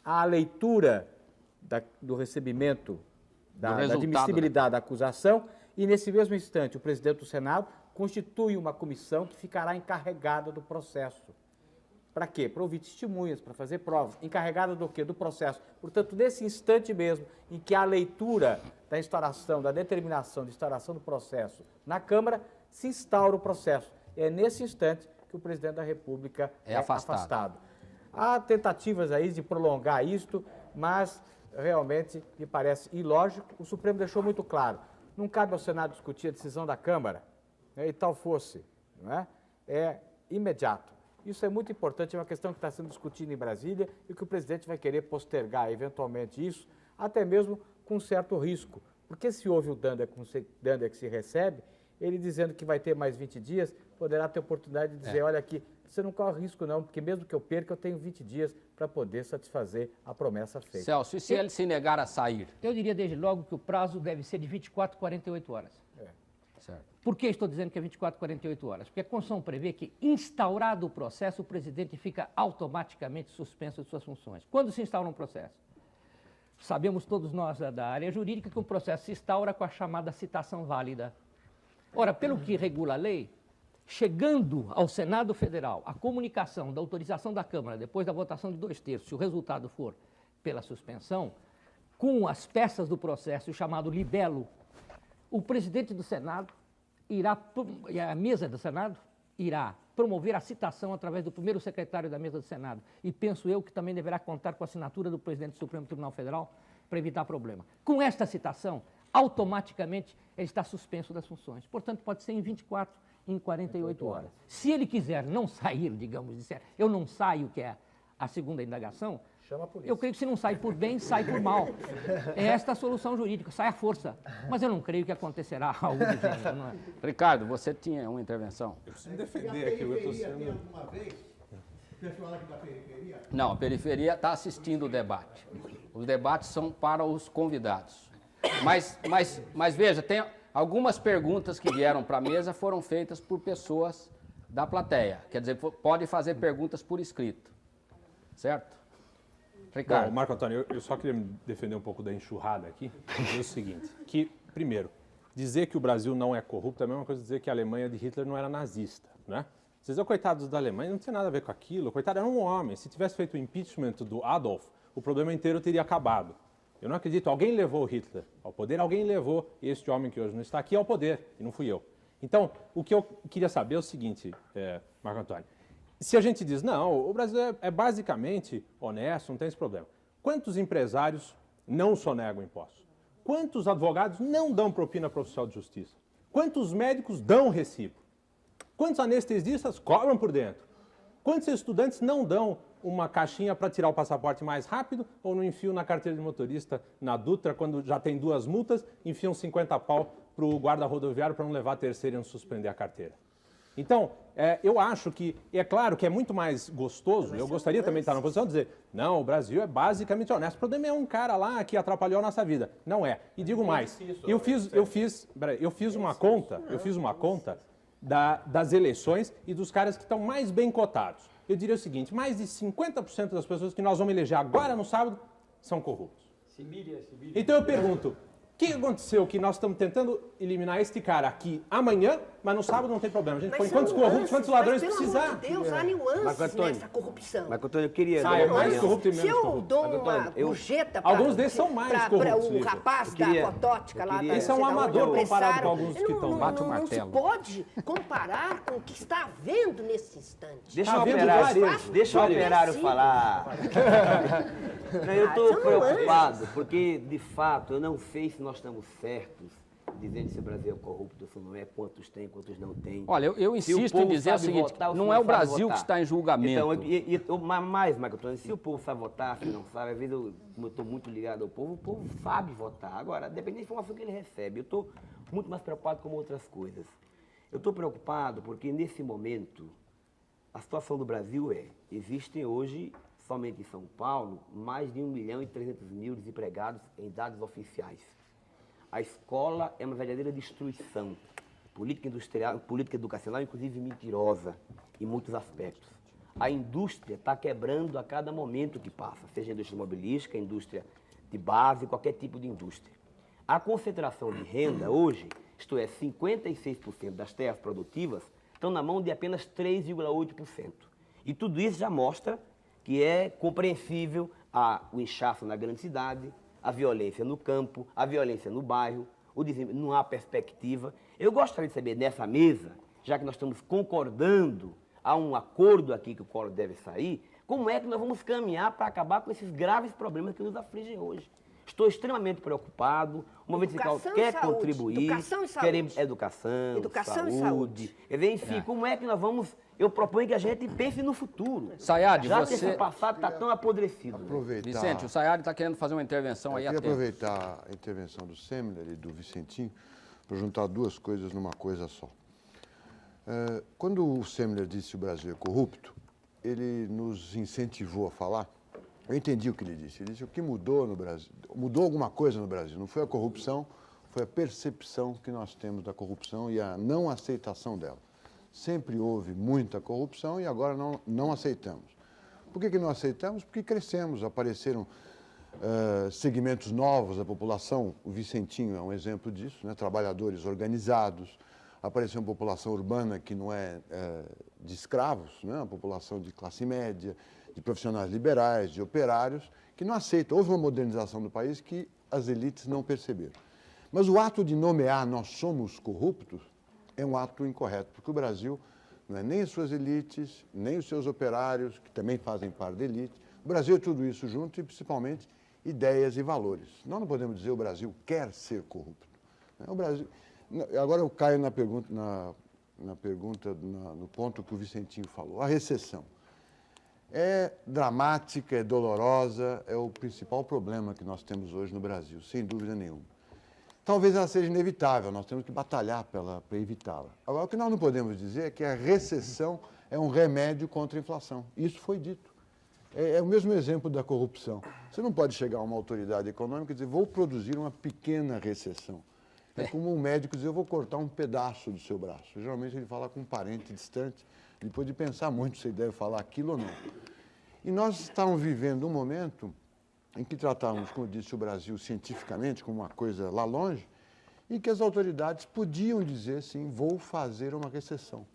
A leitura do recebimento da admissibilidade da acusação e, nesse mesmo instante, o presidente do Senado constitui uma comissão que ficará encarregada do processo. Para quê? Para ouvir testemunhas, para fazer provas. Encarregada do quê? Do processo. Portanto, nesse instante mesmo em que a leitura da instauração, da determinação de instauração do processo na Câmara, se instaura o processo. É nesse instante que o presidente da República é afastado. Há tentativas aí de prolongar isto, mas realmente me parece ilógico. O Supremo deixou muito claro. Não cabe ao Senado discutir a decisão da Câmara, né, e tal fosse, não é imediato. Isso é muito importante, é uma questão que está sendo discutida em Brasília e que o presidente vai querer postergar eventualmente isso, até mesmo com um certo risco. Porque se houve o Danda que se recebe, ele dizendo que vai ter mais 20 dias, poderá ter oportunidade de dizer, olha aqui, você não corre risco não, porque mesmo que eu perca, eu tenho 20 dias para poder satisfazer a promessa feita. Celso, e se ele se negar a sair? Eu diria desde logo que o prazo deve ser de 24 a 48 horas. Certo. Por que estou dizendo que é 24 a 48 horas? Porque a Constituição prevê que, instaurado o processo, o presidente fica automaticamente suspenso de suas funções. Quando se instaura um processo? Sabemos todos nós da área jurídica que o processo se instaura com a chamada citação válida. Ora, pelo que regula a lei, chegando ao Senado Federal a comunicação da autorização da Câmara, depois da votação de 2/3, se o resultado for pela suspensão, com as peças do processo, chamado libelo, o presidente do Senado a mesa do Senado irá promover a citação através do primeiro secretário da mesa do Senado. E penso eu que também deverá contar com a assinatura do presidente do Supremo Tribunal Federal para evitar problema. Com esta citação, automaticamente ele está suspenso das funções. Portanto, pode ser em 24, em 48 horas. Se ele quiser não sair, digamos, disser, eu não saio, que é a segunda indagação, chama a polícia. Eu creio que se não sai por bem, sai por mal. É esta a solução jurídica, sai à força. Mas eu não creio que acontecerá algo do gênero, não é? Ricardo, você tinha uma intervenção? Eu preciso defender aqui, eu estou sendo... alguma vez o pessoal aqui da periferia? Não, a periferia está assistindo o debate. Os debates são para os convidados. Mas veja, tem algumas perguntas que vieram para a mesa foram feitas por pessoas da plateia. Quer dizer, pode fazer perguntas por escrito. Certo? Ricardo. Bom, Marco Antônio, eu só queria me defender um pouco da enxurrada aqui. É o seguinte, que, primeiro, dizer que o Brasil não é corrupto é a mesma coisa que dizer que a Alemanha de Hitler não era nazista, né? Vocês são coitados da Alemanha, não tinha nada a ver com aquilo. Coitado, era um homem. Se tivesse feito o impeachment do Adolf, o problema inteiro teria acabado. Eu não acredito. Alguém levou Hitler ao poder, alguém levou este homem que hoje não está aqui ao poder, e não fui eu. Então, o que eu queria saber é o seguinte, Marco Antônio. Se a gente diz, não, o Brasil é basicamente honesto, não tem esse problema. Quantos empresários não sonegam impostos? Quantos advogados não dão propina para o oficial de justiça? Quantos médicos dão recibo? Quantos anestesistas cobram por dentro? Quantos estudantes não dão uma caixinha para tirar o passaporte mais rápido ou não enfiam na carteira de motorista na Dutra, quando já tem 2 multas, enfiam 50 pau para o guarda rodoviário para não levar a terceira e não suspender a carteira? Então, eu acho que, é claro que é muito mais gostoso, eu gostaria também de estar na posição de dizer, não, o Brasil é basicamente honesto, o problema é um cara lá que atrapalhou a nossa vida. Não é. E digo mais, eu fiz uma conta das eleições e dos caras que estão mais bem cotados. Eu diria o seguinte, mais de 50% das pessoas que nós vamos eleger agora no sábado são corruptos. Então eu pergunto, o que aconteceu que nós estamos tentando eliminar este cara aqui amanhã, mas no sábado não tem problema. A gente põe quantos corruptos, quantos ladrões precisar. Pelo amor de Deus, há nuances nessa corrupção. Marco Antônio, eu queria... é mais corrupto e menos Se eu corrupto. dou uma gorjeta para... Alguns desses são mais corruptos. O rapaz da fotótica lá... Esse é um amador comparado com alguns que estão... Bate o martelo. Não se pode comparar com o que está havendo nesse instante. Deixa o operário falar. Não, eu estou preocupado, porque, de fato, eu não sei se nós estamos certos dizendo se o Brasil é corrupto, se não é, quantos tem, quantos não tem. Olha, eu insisto em dizer o seguinte, não é o Brasil que está em julgamento. Então, mais, Marco Antônio, se o povo sabe votar, se não sabe, às vezes como eu estou muito ligado ao povo, o povo sabe votar. Agora, depende da informação que ele recebe. Eu estou muito mais preocupado com outras coisas. Eu estou preocupado porque, nesse momento, a situação do Brasil existem hoje, somente em São Paulo, mais de 1.300.000 desempregados em dados oficiais. A escola é uma verdadeira destruição. Política industrial, política educacional, inclusive mentirosa, em muitos aspectos. A indústria está quebrando a cada momento que passa, seja a indústria imobilística, a indústria de base, qualquer tipo de indústria. A concentração de renda hoje, isto é, 56% das terras produtivas, estão na mão de apenas 3,8%. E tudo isso já mostra que é compreensível o inchaço na grande cidade, a violência no campo, a violência no bairro, não há perspectiva. Eu gostaria de saber, nessa mesa, já que nós estamos concordando, há um acordo aqui que o Collor deve sair, como é que nós vamos caminhar para acabar com esses graves problemas que nos afligem hoje. Estou extremamente preocupado, o Movimento Sindical quer contribuir, queremos educação saúde. Enfim, como é que nós vamos... Eu proponho que a gente pense no futuro. Sayad, já que esse passado está tão apodrecido. Vicente, o Sayad está querendo fazer uma intervenção aí. Eu queria aproveitar a intervenção do Semler e do Vicentinho para juntar 2 coisas numa coisa só. Quando o Semler disse que o Brasil é corrupto, ele nos incentivou a falar. Eu entendi o que ele disse. Ele disse o que mudou no Brasil. Mudou alguma coisa no Brasil. Não foi a corrupção, foi a percepção que nós temos da corrupção e a não aceitação dela. Sempre houve muita corrupção e agora não aceitamos. Por que não aceitamos? Porque crescemos, apareceram segmentos novos da população. O Vicentinho é um exemplo disso, né? Trabalhadores organizados. Apareceu uma população urbana que não é de escravos, né? Uma população de classe média, de profissionais liberais, de operários, que não aceitam. Houve uma modernização do país que as elites não perceberam. Mas o ato de nomear nós somos corruptos é um ato incorreto, porque o Brasil não é nem as suas elites, nem os seus operários, que também fazem parte da elite. O Brasil é tudo isso junto e, principalmente, ideias e valores. Nós não podemos dizer que o Brasil quer ser corrupto. O Brasil... Agora eu caio na pergunta, no ponto que o Vicentinho falou. A recessão é dramática, é dolorosa, é o principal problema que nós temos hoje no Brasil, sem dúvida nenhuma. Talvez ela seja inevitável, nós temos que batalhar para evitá-la. Agora, o que nós não podemos dizer é que a recessão é um remédio contra a inflação. Isso foi dito. É o mesmo exemplo da corrupção. Você não pode chegar a uma autoridade econômica e dizer, vou produzir uma pequena recessão. É como um médico dizer, eu vou cortar um pedaço do seu braço. Geralmente ele fala com um parente distante, depois de pensar muito se ele deve falar aquilo ou não. E nós estamos vivendo um momento em que tratávamos, como disse, o Brasil cientificamente como uma coisa lá longe, e que as autoridades podiam dizer, sim, vou fazer uma recessão.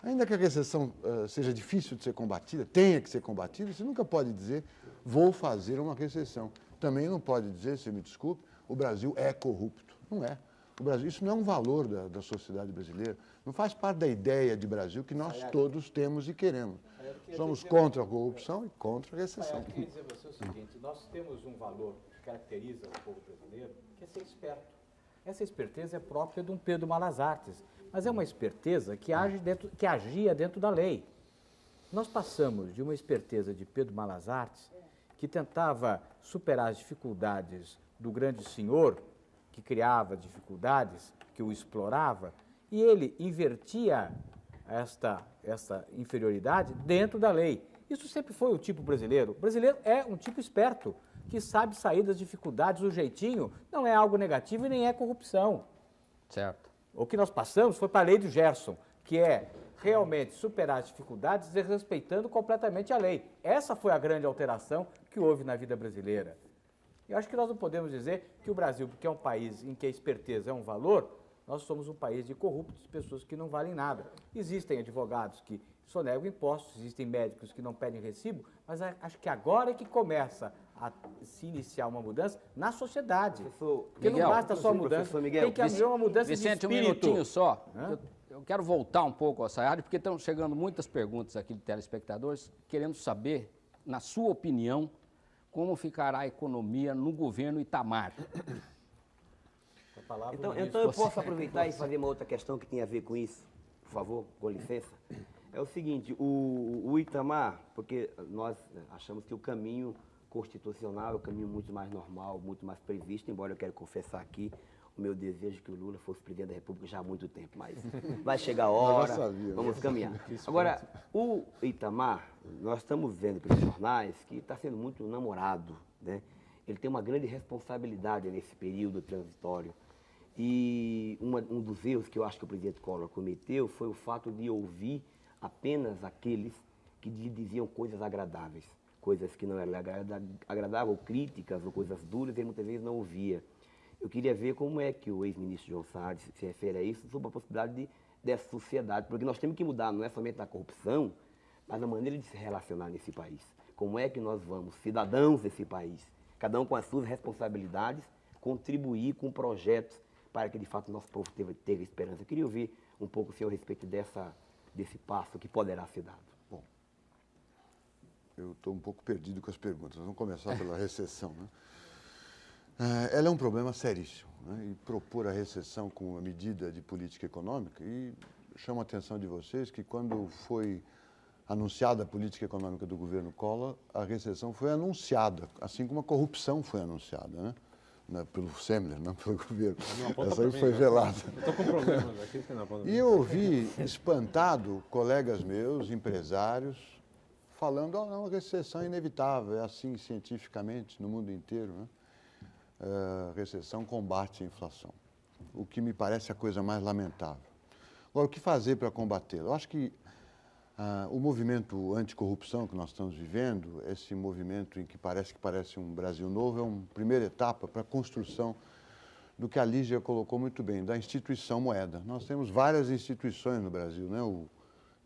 Ainda que a recessão seja difícil de ser combatida, tenha que ser combatida, você nunca pode dizer, vou fazer uma recessão. Também não pode dizer, se me desculpe, o Brasil é corrupto. Não é. O Brasil, isso não é um valor da sociedade brasileira, não faz parte da ideia de Brasil que nós todos temos e queremos. Somos contra a corrupção e contra a recessão. Eu queria dizer a você o seguinte, nós temos um valor que caracteriza o povo brasileiro, que é ser esperto. Essa esperteza é própria de um Pedro Malas Artes, mas é uma esperteza que agia dentro da lei. Nós passamos de uma esperteza de Pedro Malas Artes, que tentava superar as dificuldades do grande senhor, que criava dificuldades, que o explorava, e ele invertia esta inferioridade dentro da lei. Isso sempre foi o tipo brasileiro. O brasileiro é um tipo esperto, que sabe sair das dificuldades do jeitinho, não é algo negativo e nem é corrupção. Certo. O que nós passamos foi para a lei do Gerson, que é realmente superar as dificuldades desrespeitando completamente a lei. Essa foi a grande alteração que houve na vida brasileira. Eu acho que nós não podemos dizer que o Brasil, porque é um país em que a esperteza é um valor, nós somos um país de corruptos, de pessoas que não valem nada. Existem advogados que sonegam impostos, existem médicos que não pedem recibo, mas acho que agora é que começa a se iniciar uma mudança na sociedade. Porque Miguel, não basta só a mudança, tem que haver uma mudança Vicente, de espírito. um minutinho só. Eu quero voltar um pouco a essa área, porque estão chegando muitas perguntas aqui de telespectadores querendo saber, na sua opinião, como ficará a economia no governo Itamar. Então eu posso aproveitar e fazer uma outra questão que tem a ver com isso, por favor, com licença. É o seguinte, o Itamar, porque nós achamos que o caminho constitucional é o caminho muito mais normal, muito mais previsto, embora eu quero confessar aqui o meu desejo que o Lula fosse presidente da República já há muito tempo, mas vai chegar a hora, vamos caminhar. Agora, o Itamar, nós estamos vendo pelos jornais que está sendo muito namorado, né? Ele tem uma grande responsabilidade nesse período transitório. E um dos erros que eu acho que o presidente Collor cometeu foi o fato de ouvir apenas aqueles que lhe diziam coisas agradáveis, coisas que não eram agradáveis, ou críticas, ou coisas duras, ele muitas vezes não ouvia. Eu queria ver como é que o ex-ministro João Salles se refere a isso, sobre a possibilidade dessa sociedade, porque nós temos que mudar, não é somente na corrupção, mas na maneira de se relacionar nesse país. Como é que nós vamos, cidadãos desse país, cada um com as suas responsabilidades, contribuir com projetos para que, de fato, o nosso povo tenha esperança. Eu queria ouvir um pouco o senhor a respeito desse passo que poderá ser dado. Bom, eu estou um pouco perdido com as perguntas. Vamos começar pela recessão, né? Ela é um problema seríssimo, né? E propor a recessão como uma medida de política econômica, e chamo a atenção de vocês que quando foi anunciada a política econômica do governo Collor, a recessão foi anunciada, assim como a corrupção foi anunciada, né? Pelo Semler, não pelo governo. Essa aí foi velada. Estou com problemas aqui. E eu ouvi, espantado, colegas meus, empresários, falando, não, a recessão é inevitável, é assim cientificamente no mundo inteiro, né? Recessão combate a inflação, o que me parece a coisa mais lamentável. Agora, o que fazer para combatê-la? Eu acho que o movimento anticorrupção que nós estamos vivendo, esse movimento em que parece um Brasil novo, é uma primeira etapa para a construção do que a Lígia colocou muito bem, da instituição moeda. Nós temos várias instituições no Brasil, né?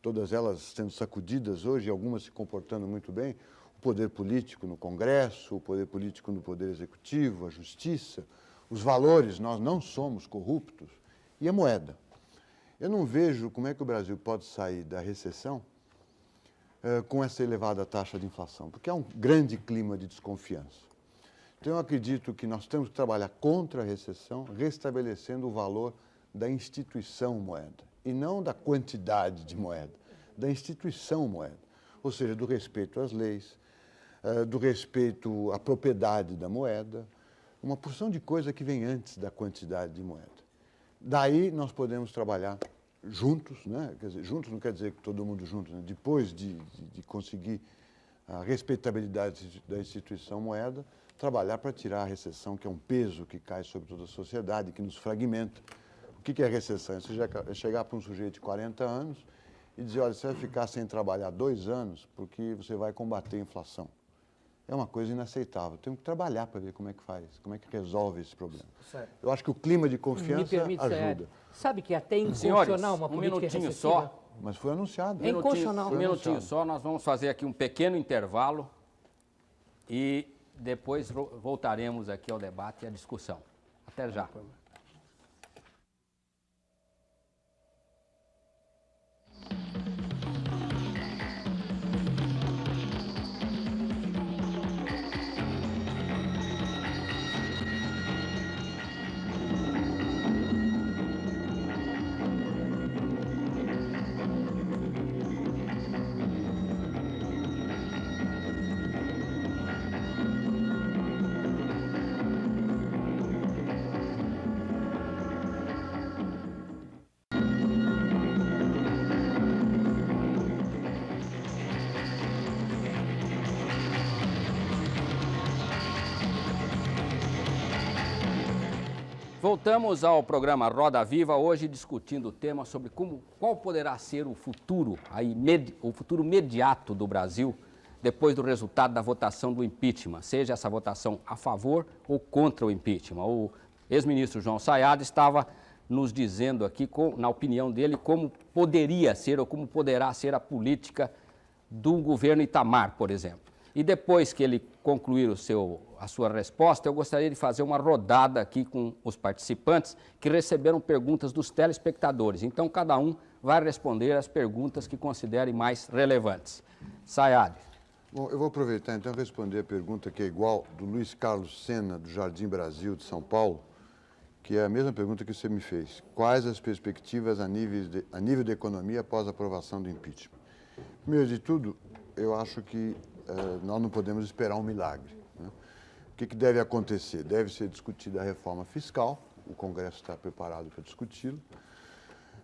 Todas elas sendo sacudidas hoje, algumas se comportando muito bem. O poder político no Congresso, o poder político no Poder Executivo, a Justiça, os valores, nós não somos corruptos, e a moeda. Eu não vejo como é que o Brasil pode sair da recessão com essa elevada taxa de inflação, porque há um grande clima de desconfiança. Então, eu acredito que nós temos que trabalhar contra a recessão, restabelecendo o valor da instituição moeda, e não da quantidade de moeda, da instituição moeda, ou seja, do respeito às leis, do respeito à propriedade da moeda, uma porção de coisa que vem antes da quantidade de moeda. Daí nós podemos trabalhar juntos, né? Quer dizer, juntos não quer dizer que todo mundo junto, né? Depois de conseguir a respeitabilidade da instituição moeda, trabalhar para tirar a recessão, que é um peso que cai sobre toda a sociedade, que nos fragmenta. O que é recessão? É chegar para um sujeito de 40 anos e dizer, olha, você vai ficar sem trabalhar 2 anos porque você vai combater a inflação. É uma coisa inaceitável. Temos que trabalhar para ver como é que faz, como é que resolve esse problema. Eu acho que o clima de confiança ajuda. Sabe que é até Senhores, inconstitucional uma política minutinho recessiva? só. Mas foi anunciado. É inconstitucional. Um minutinho só, nós vamos fazer aqui um pequeno intervalo e depois voltaremos aqui ao debate e à discussão. Até já. Voltamos ao programa Roda Viva, hoje discutindo o tema sobre qual poderá ser o futuro imediato do Brasil depois do resultado da votação do impeachment, seja essa votação a favor ou contra o impeachment. O ex-ministro João Sayad estava nos dizendo aqui, na opinião dele, como poderia ser ou como poderá ser a política do governo Itamar, por exemplo. E depois que ele concluir a sua resposta, eu gostaria de fazer uma rodada aqui com os participantes que receberam perguntas dos telespectadores. Então, cada um vai responder as perguntas que considere mais relevantes. Sayad. Bom, eu vou aproveitar então e responder a pergunta que é igual do Luiz Carlos Sena, do Jardim Brasil, de São Paulo, que é a mesma pergunta que você me fez. Quais as perspectivas a nível de economia após a aprovação do impeachment? Primeiro de tudo, eu acho que nós não podemos esperar um milagre, né? O que deve acontecer? Deve ser discutida a reforma fiscal, o Congresso está preparado para discuti-lo.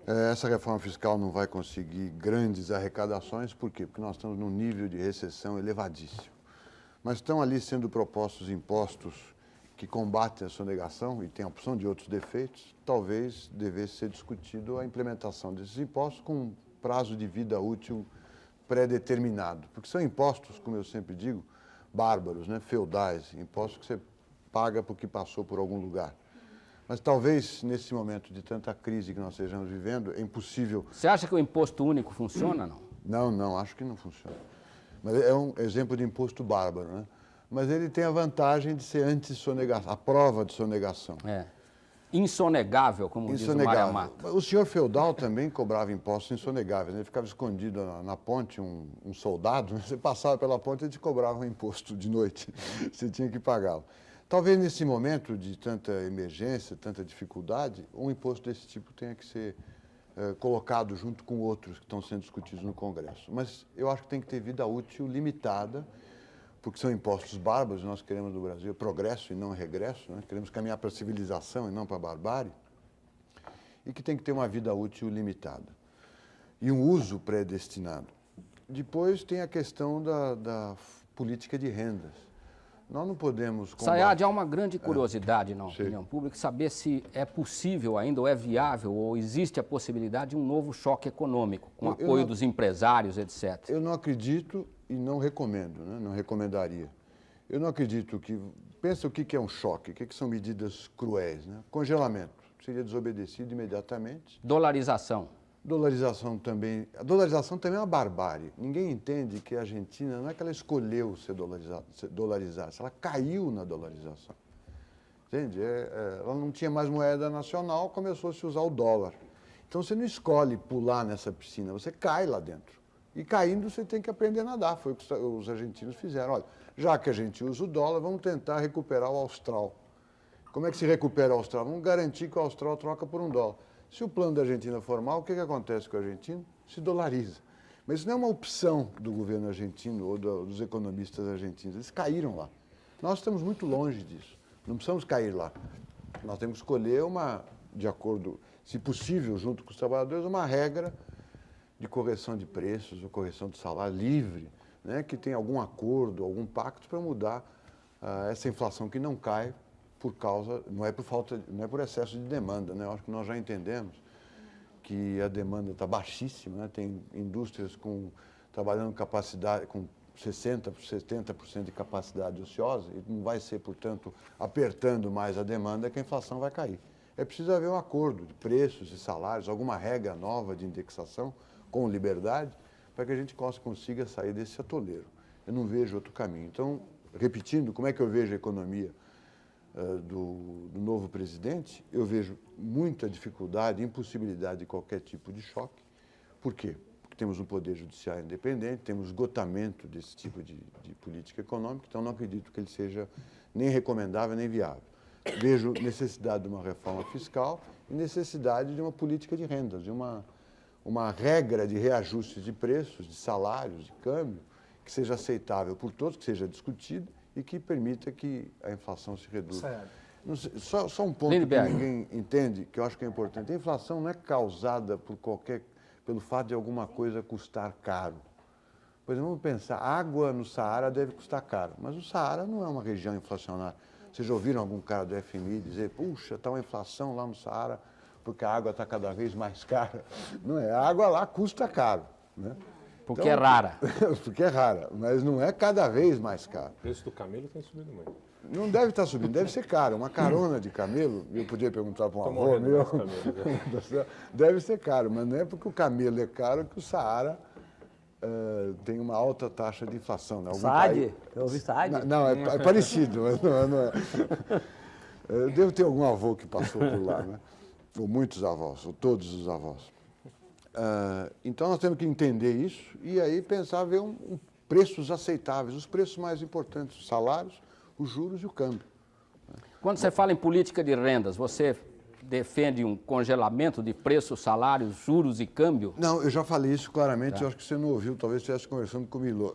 Essa reforma fiscal não vai conseguir grandes arrecadações, por quê? Porque nós estamos num nível de recessão elevadíssimo. Mas estão ali sendo propostos impostos que combatem a sonegação e tem a opção de outros defeitos. Talvez devesse ser discutido a implementação desses impostos com um prazo de vida útil pré-determinado, porque são impostos, como eu sempre digo, bárbaros, né? Feudais, impostos que você paga porque passou por algum lugar. Mas talvez, nesse momento de tanta crise que nós estejamos vivendo, é impossível... Você acha que o imposto único funciona, não? Não, acho que não funciona. Mas é um exemplo de imposto bárbaro, né? Mas ele tem a vantagem de ser anti-sonegação, a prova de sonegação. Insonegável, como diz o Mário Amato. O senhor feudal também cobrava impostos insonegáveis, né? Ele ficava escondido na ponte, um soldado, você passava pela ponte e ele te cobrava um imposto de noite, você tinha que pagá-lo. Talvez nesse momento de tanta emergência, tanta dificuldade, um imposto desse tipo tenha que ser colocado junto com outros que estão sendo discutidos no Congresso. Mas eu acho que tem que ter vida útil limitada, porque são impostos bárbaros, nós queremos no Brasil progresso e não regresso, né? Queremos caminhar para a civilização e não para a barbárie, e que tem que ter uma vida útil limitada e um uso predestinado. Depois tem a questão da política de rendas. Nós não podemos... Sayad, há uma grande curiosidade na opinião pública, saber se é possível ainda, ou é viável, ou existe a possibilidade de um novo choque econômico, com apoio dos empresários, etc. Eu não acredito e não recomendo, né? Não recomendaria. Eu não acredito que... Pensa o que é um choque, o que são medidas cruéis, né? Congelamento, seria desobedecido imediatamente. Dolarização. Dolarização também... A dolarização também é uma barbárie. Ninguém entende que a Argentina, não é que ela escolheu ser dolarizada, ela caiu na dolarização. Entende? Ela não tinha mais moeda nacional, começou a se usar o dólar. Então você não escolhe pular nessa piscina, você cai lá dentro. E caindo você tem que aprender a nadar, foi o que os argentinos fizeram. Olha, já que a gente usa o dólar, vamos tentar recuperar o austral. Como é que se recupera o austral? Vamos garantir que o austral troca por $1. Se o plano da Argentina for mal, o que acontece com o argentino? Se dolariza. Mas isso não é uma opção do governo argentino ou dos economistas argentinos. Eles caíram lá. Nós estamos muito longe disso. Não precisamos cair lá. Nós temos que escolher de acordo, se possível, junto com os trabalhadores, uma regra de correção de preços ou correção de salário livre, né, que tenha algum acordo, algum pacto para mudar essa inflação que não cai por causa, não é por excesso de demanda, né? Eu acho que nós já entendemos que a demanda está baixíssima, né? Tem indústrias trabalhando capacidade com 60%, 70% de capacidade ociosa e não vai ser, portanto, apertando mais a demanda que a inflação vai cair. É preciso haver um acordo de preços e salários, alguma regra nova de indexação com liberdade para que a gente consiga sair desse atoleiro. Eu não vejo outro caminho. Então, repetindo, como é que eu vejo a economia do novo presidente? Eu vejo muita dificuldade, impossibilidade de qualquer tipo de choque. Por quê? Porque temos um poder judiciário independente, temos esgotamento desse tipo de política econômica, então não acredito que ele seja nem recomendável nem viável. Vejo necessidade de uma reforma fiscal e necessidade de uma política de rendas, de uma regra de reajustes de preços, de salários, de câmbio, que seja aceitável por todos, que seja discutido e que permita que a inflação se reduza. Não sei, só um ponto Lindbergh. que ninguém entende, que eu acho que é importante. A inflação não é causada pelo fato de alguma coisa custar caro. Por exemplo, vamos pensar, água no Saara deve custar caro, mas o Saara não é uma região inflacionária. Vocês já ouviram algum cara do FMI dizer, puxa, está uma inflação lá no Saara porque a água está cada vez mais cara? Não é, a água lá custa caro, né? Porque é rara. Porque é rara, mas não é cada vez mais caro. O preço do camelo tem subido muito. Não deve estar subindo, deve ser caro. Uma carona de camelo, eu podia perguntar para um avô morrendo meu, mais camelo, deve ser caro, mas não é porque o camelo é caro que o Saara tem uma alta taxa de inflação. Né? Saad? Eu ouvi Saad? Não, é parecido, mas não é. Eu devo ter algum avô que passou por lá, né? Ou muitos avós, ou todos os avós. Então nós temos que entender isso e aí pensar, ver preços aceitáveis, os preços mais importantes, os salários, os juros e o câmbio. Quando você fala em política de rendas, você defende um congelamento de preços, salários, juros e câmbio? Não, eu já falei isso claramente, eu acho que você não ouviu, talvez estivesse conversando com o Milor.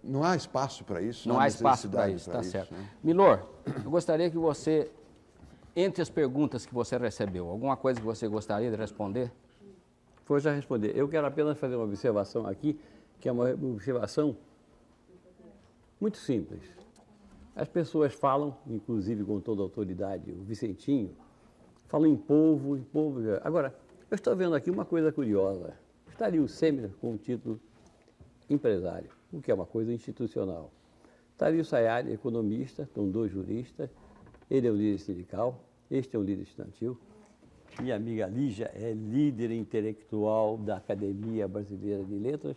Não há espaço para isso. Não há espaço para isso, está certo. Né? Milor, eu gostaria que você, entre as perguntas que você recebeu, alguma coisa que você gostaria de responder? Vou já responder. Eu quero apenas fazer uma observação aqui, que é uma observação muito simples. As pessoas falam, inclusive com toda a autoridade, o Vicentinho, falam em povo. Agora, eu estou vendo aqui uma coisa curiosa. Está ali o Semer com o título empresário, o que é uma coisa institucional. Está ali o Sayad, economista, com 2 juristas. Ele é o líder sindical, este é o líder estudantil. Minha amiga Lígia é líder intelectual da Academia Brasileira de Letras.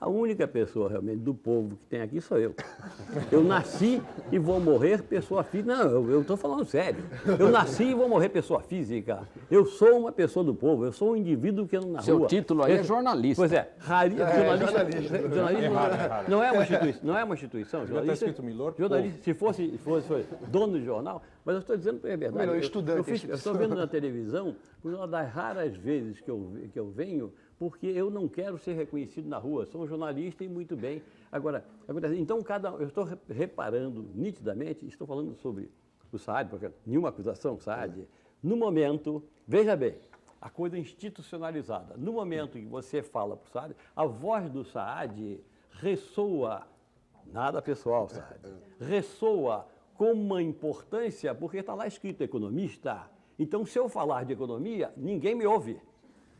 A única pessoa realmente do povo que tem aqui sou eu. Eu nasci e vou morrer pessoa física. Não, eu estou falando sério. Eu nasci e vou morrer pessoa física. Eu sou uma pessoa do povo, eu sou um indivíduo que anda na rua. Seu título aí é jornalista. Pois é, jornalista não é uma instituição. Não é uma instituição. Já está escrito Milor. Jornalista, se fosse dono de jornal, mas eu estou dizendo que é verdade. Eu estou vendo na televisão, por uma das raras vezes que eu venho, porque eu não quero ser reconhecido na rua. Sou um jornalista e muito bem. Agora, então, eu estou reparando nitidamente, estou falando sobre o Saad, porque nenhuma acusação, Saad. No momento, veja bem, a coisa institucionalizada. No momento em que você fala para o Saad, a voz do Saad ressoa, nada pessoal, Saad, ressoa com uma importância, porque está lá escrito economista. Então, se eu falar de economia, ninguém me ouve.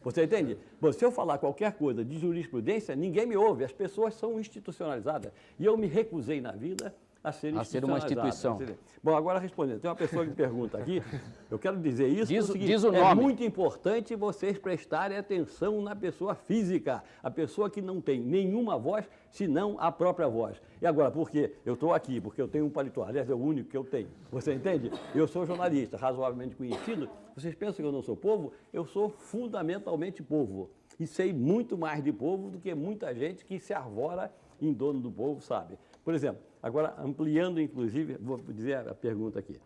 Você entende? Bom, se eu falar qualquer coisa de jurisprudência, ninguém me ouve. As pessoas são institucionalizadas. E eu me recusei na vida a ser uma instituição. Bom, agora respondendo. Tem uma pessoa que me pergunta aqui, eu quero dizer isso. Diz o nome. É muito importante vocês prestarem atenção na pessoa física, a pessoa que não tem nenhuma voz, senão a própria voz. E agora, por quê? Eu estou aqui, porque eu tenho um paletó, aliás, é o único que eu tenho. Você entende? Eu sou jornalista, razoavelmente conhecido. Vocês pensam que eu não sou povo? Eu sou fundamentalmente povo. E sei muito mais de povo do que muita gente que se arvora em dono do povo, sabe? Por exemplo, agora ampliando, inclusive, vou dizer a pergunta aqui.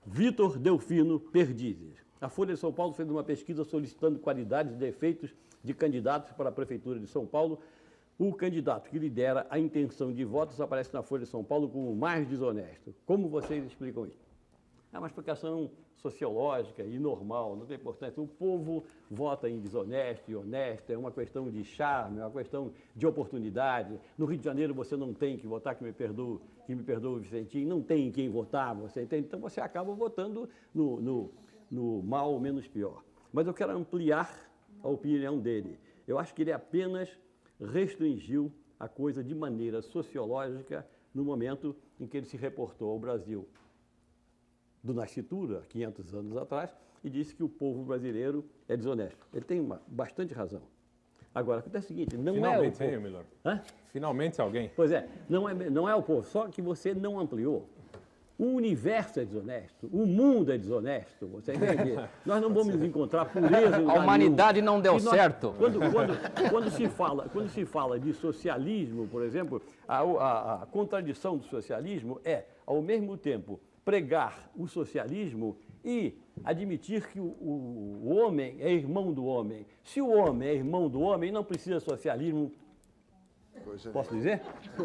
Vitor Delfino Perdizes. A Folha de São Paulo fez uma pesquisa solicitando qualidades e defeitos de candidatos para a Prefeitura de São Paulo. O candidato que lidera a intenção de votos aparece na Folha de São Paulo como o mais desonesto. Como vocês explicam isso? É uma explicação sociológica e normal, não tem importância. O povo vota em desonesto e honesto, é uma questão de charme, é uma questão de oportunidade. No Rio de Janeiro você não tem que votar, que me perdoe o Vicentinho, não tem em quem votar, você entende? Então você acaba votando no mal menos pior. Mas eu quero ampliar a opinião dele. Eu acho que ele apenas restringiu a coisa de maneira sociológica no momento em que ele se reportou ao Brasil do Nascitura, 500 anos atrás, e disse que o povo brasileiro é desonesto. Ele tem bastante razão. Agora, acontece o seguinte, não Finalmente, é o povo... hein, Milor? Hã? Finalmente alguém. Pois é, não é o povo, só que você não ampliou. O universo é desonesto, o mundo é desonesto, você entende? Nós não vamos encontrar pureza em lugar A humanidade nenhum. não deu E nós- certo. Quando se fala de socialismo, por exemplo, a contradição do socialismo é, ao mesmo tempo, pregar o socialismo e admitir que o homem é irmão do homem. Se o homem é irmão do homem, não precisa socialismo. Posso dizer?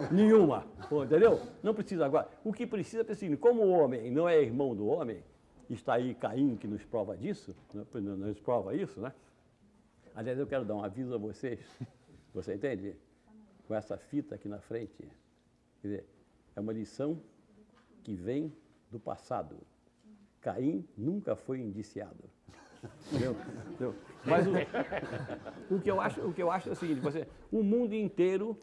Nenhuma. Pô, entendeu? Não precisa agora. O que precisa é o seguinte, como o homem não é irmão do homem, está aí Caim que nos prova disso, né? Nos prova isso, né? Aliás, eu quero dar um aviso a vocês, você entende? Com essa fita aqui na frente. Quer dizer, é uma lição que vem do passado. Caim nunca foi indiciado. Entendeu? Mas o que eu acho é o seguinte, o mundo inteiro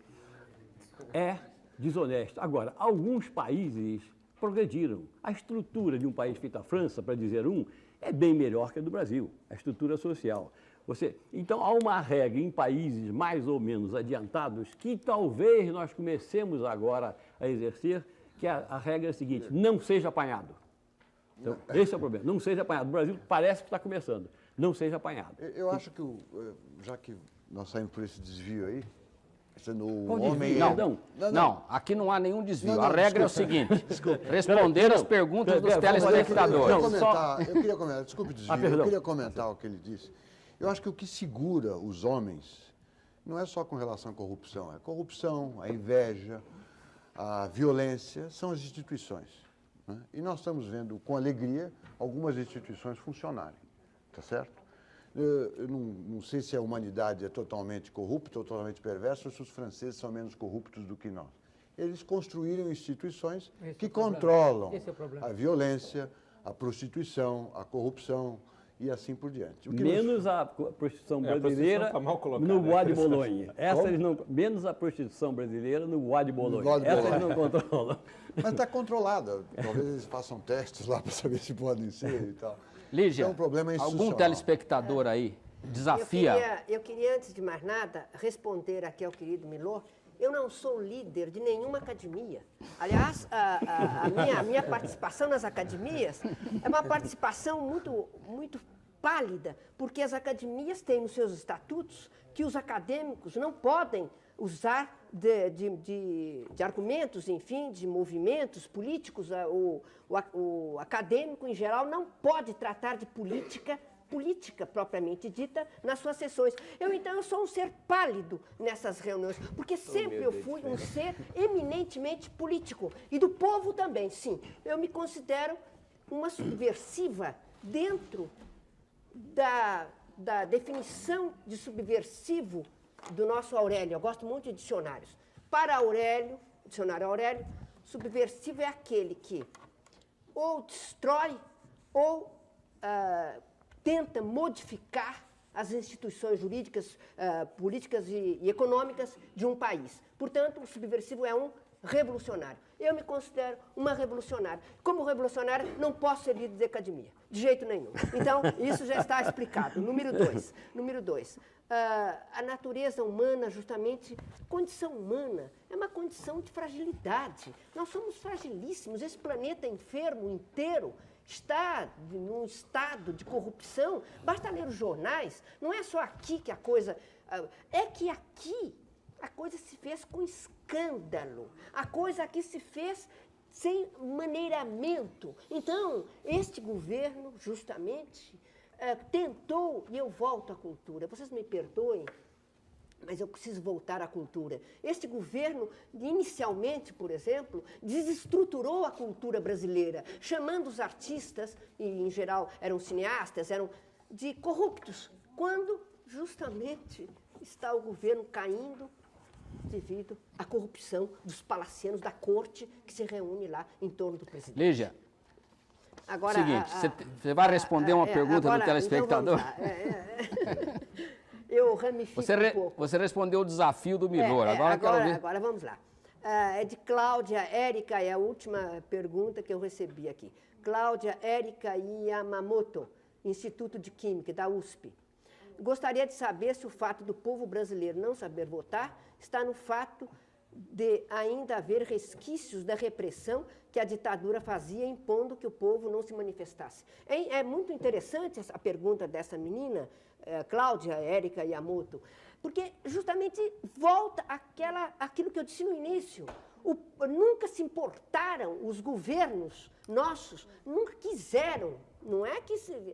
é desonesto. Agora, alguns países progrediram. A estrutura de um país feito a França, para dizer é bem melhor que a do Brasil, a estrutura social. Então, há uma regra em países mais ou menos adiantados que talvez nós comecemos agora a exercer, que a regra é a seguinte, não seja apanhado. Então, esse é o problema, não seja apanhado. O Brasil parece que está começando, não seja apanhado. Eu acho que, já que nós saímos por esse desvio aí, sendo o Qual homem... desvio? Não, aqui não há nenhum desvio. Não, A regra desculpa. é o seguinte, responder as perguntas dos telespectadores. Eu queria comentar, desculpe o desvio, eu queria comentar o que ele disse. Eu acho que o que segura os homens não é só com relação à corrupção, é a corrupção, a inveja, a violência, são as instituições. Né? E nós estamos vendo com alegria algumas instituições funcionarem, tá certo? Eu não sei se a humanidade é totalmente corrupta ou totalmente perversa ou se os franceses são menos corruptos do que nós. Eles construíram instituições que controlam a violência, a prostituição, a corrupção e assim por diante. Menos a prostituição brasileira tá mal colocada, no Bois de Boulogne. Menos a prostituição brasileira no Bois de Boulogne. Essa eles não controlam. Mas está controlada. Talvez eles façam testes lá para saber se podem ser e tal. Lígia, É um problema institucional. algum telespectador aí desafia... Eu queria, antes de mais nada, responder aqui ao querido Milor. Eu não sou líder de nenhuma academia. Aliás, a minha participação nas academias é uma participação muito pálida, porque as academias têm nos seus estatutos que os acadêmicos não podem usar de argumentos, enfim, de movimentos políticos. O acadêmico, em geral, não pode tratar de política propriamente dita nas suas sessões. Então, eu sou um ser pálido nessas reuniões, porque sempre eu fui um ser eminentemente político. E do povo também, sim. Eu me considero uma subversiva dentro da definição de subversivo do nosso Aurélio. Eu gosto muito de dicionários. Para Aurélio, dicionário Aurélio, subversivo é aquele que ou destrói ou tenta modificar as instituições jurídicas, políticas e econômicas de um país. Portanto, o subversivo é um revolucionário. Eu me considero uma revolucionária. Como revolucionária, não posso ser líder de academia, de jeito nenhum. Então, isso já está explicado. Número dois. A natureza humana, justamente, condição humana, é uma condição de fragilidade. Nós somos fragilíssimos. Esse planeta enfermo inteiro está num estado de corrupção. Basta ler os jornais. Não é só aqui que a coisa... É que aqui a coisa se fez com escândalo. A coisa aqui se fez sem maneiramento. Então, este governo, justamente, tentou, e eu volto à cultura, vocês me perdoem, Mas eu preciso voltar à cultura. Este governo, inicialmente, por exemplo, desestruturou a cultura brasileira, chamando os artistas, e em geral eram cineastas, eram de corruptos, quando justamente está o governo caindo devido à corrupção dos palacianos da corte que se reúne lá em torno do presidente. Lígia, Agora, seguinte, você vai responder uma pergunta agora, do telespectador? Então eu ramifico um pouco. Você respondeu o desafio do Milor. Agora vamos lá. É de Cláudia Érica, é a última pergunta que eu recebi aqui. Cláudia Érica Yamamoto, Instituto de Química, da USP. Gostaria de saber se o fato do povo brasileiro não saber votar está no fato de ainda haver resquícios da repressão que a ditadura fazia, impondo que o povo não se manifestasse. É muito interessante essa pergunta dessa menina, Cláudia Érica Yamamoto, porque justamente volta aquilo que eu disse no início. Nunca se importaram, os governos nossos nunca quiseram,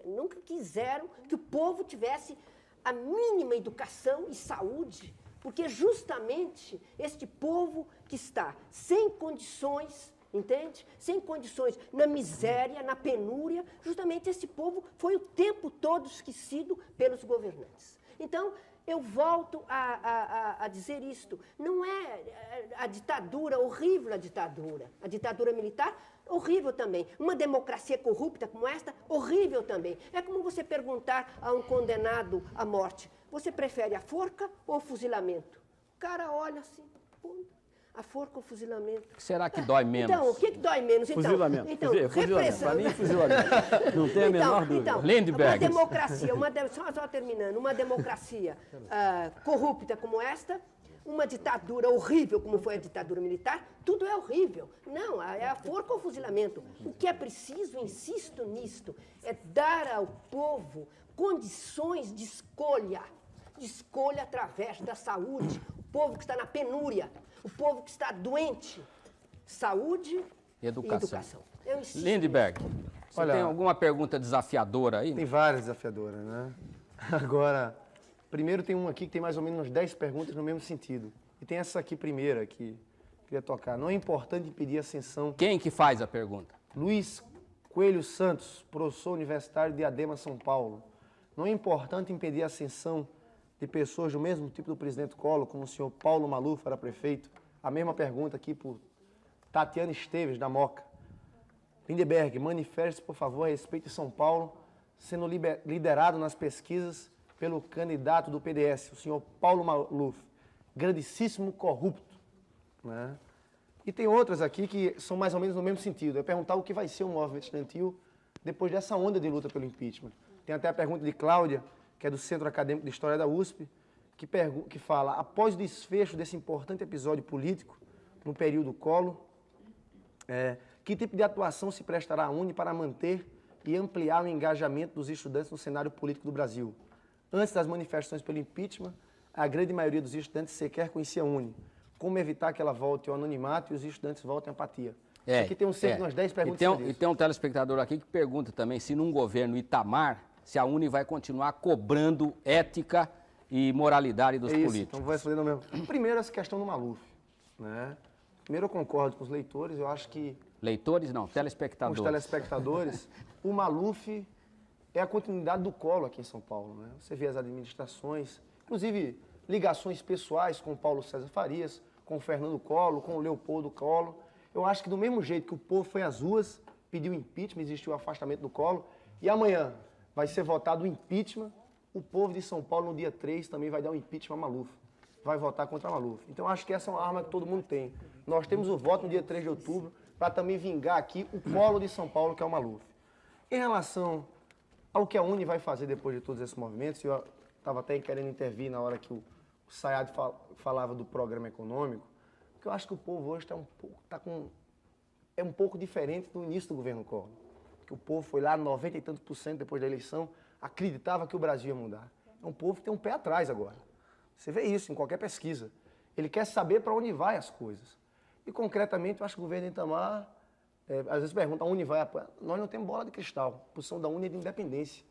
nunca quiseram que o povo tivesse a mínima educação e saúde, porque justamente este povo que está sem condições, entende? Sem condições, na miséria, na penúria, justamente esse povo foi o tempo todo esquecido pelos governantes. Então, eu volto a dizer isto. Não é a ditadura, horrível a ditadura militar, horrível também. Uma democracia corrupta como esta, horrível também. É como você perguntar a um condenado à morte, você prefere a forca ou o fuzilamento? O cara olha assim, a forca ou o fuzilamento? O que será que dói menos? Então, o que dói menos? Então, fuzilamento. Fuzilamento. Para mim, fuzilamento. Não tem a menor dúvida. Então, Lindbergh. uma democracia, só terminando, uma democracia corrupta como esta, uma ditadura horrível como foi a ditadura militar, tudo é horrível. Não, é a forca ou o fuzilamento. O que é preciso, insisto nisto, é dar ao povo condições de escolha através da saúde. O povo que está na penúria, o povo que está doente, saúde e educação. Eu insisto. Lindbergh, você tem alguma pergunta desafiadora aí? Tem várias desafiadoras, né? Agora, primeiro tem uma aqui que tem mais ou menos umas 10 perguntas no mesmo sentido. E tem essa aqui primeira que queria tocar. Não é importante impedir a ascensão... Quem que faz a pergunta? Luiz Coelho Santos, professor universitário de Diadema, São Paulo. Não é importante impedir a ascensão de pessoas do mesmo tipo do presidente Collor, como o senhor Paulo Maluf era prefeito? A mesma pergunta aqui por Tatiana Esteves, da Moca. Lindbergh, manifeste-se, por favor, a respeito de São Paulo, sendo liderado nas pesquisas pelo candidato do PDS, o senhor Paulo Maluf, grandíssimo corrupto. Né? E tem outras aqui que são mais ou menos no mesmo sentido. É perguntar o que vai ser o movimento estudantil depois dessa onda de luta pelo impeachment. Tem até a pergunta de Cláudia, que é do Centro Acadêmico de História da USP, que fala, após o desfecho desse importante episódio político, no período Collor, que tipo de atuação se prestará à UNE para manter e ampliar o engajamento dos estudantes no cenário político do Brasil? Antes das manifestações pelo impeachment, a grande maioria dos estudantes sequer conhecia a UNE. Como evitar que ela volte ao anonimato e os estudantes voltem à apatia? Aqui tem sempre umas 10 perguntas sobre isso. E tem um telespectador aqui que pergunta também se num governo Itamar, se a UNE vai continuar cobrando ética e moralidade dos políticos. Então vou responder no mesmo. Primeiro, essa questão do Maluf. Né? Primeiro, eu concordo com os leitores, eu acho que... Leitores não, telespectadores. Com os telespectadores, o Maluf é a continuidade do Collor aqui em São Paulo. Né? Você vê as administrações, inclusive ligações pessoais com o Paulo César Farias, com o Fernando Collor, com o Leopoldo Collor. Eu acho que do mesmo jeito que o povo foi às ruas, pediu impeachment, existiu o afastamento do Collor, e amanhã vai ser votado o impeachment, o povo de São Paulo no dia 3 também vai dar um impeachment a Maluf. Vai votar contra a Maluf. Então acho que essa é uma arma que todo mundo tem. Nós temos o voto no dia 3 de outubro para também vingar aqui o Collor de São Paulo, que é o Maluf. Em relação ao que a UNE vai fazer depois de todos esses movimentos, eu estava até querendo intervir na hora que o Sayad falava do programa econômico, porque eu acho que o povo hoje é um pouco diferente do início do governo Collor. Que o povo foi lá 90 e tantos % depois da eleição, acreditava que o Brasil ia mudar. É um povo que tem um pé atrás agora. Você vê isso em qualquer pesquisa. Ele quer saber para onde vai as coisas. E concretamente, eu acho que o governo Itamar, às vezes pergunta onde vai apoiar. Nós não temos bola de cristal. A posição da UNE é de independência.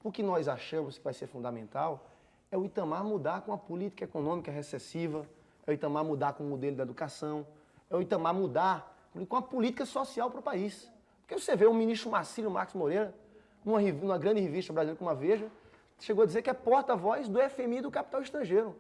O que nós achamos que vai ser fundamental é o Itamar mudar com a política econômica recessiva, é o Itamar mudar com o modelo da educação, é o Itamar mudar com a política social para o país. Porque você vê o ministro Marcílio Marques Moreira, numa grande revista brasileira como a Veja, chegou a dizer que é porta-voz do FMI e do capital estrangeiro.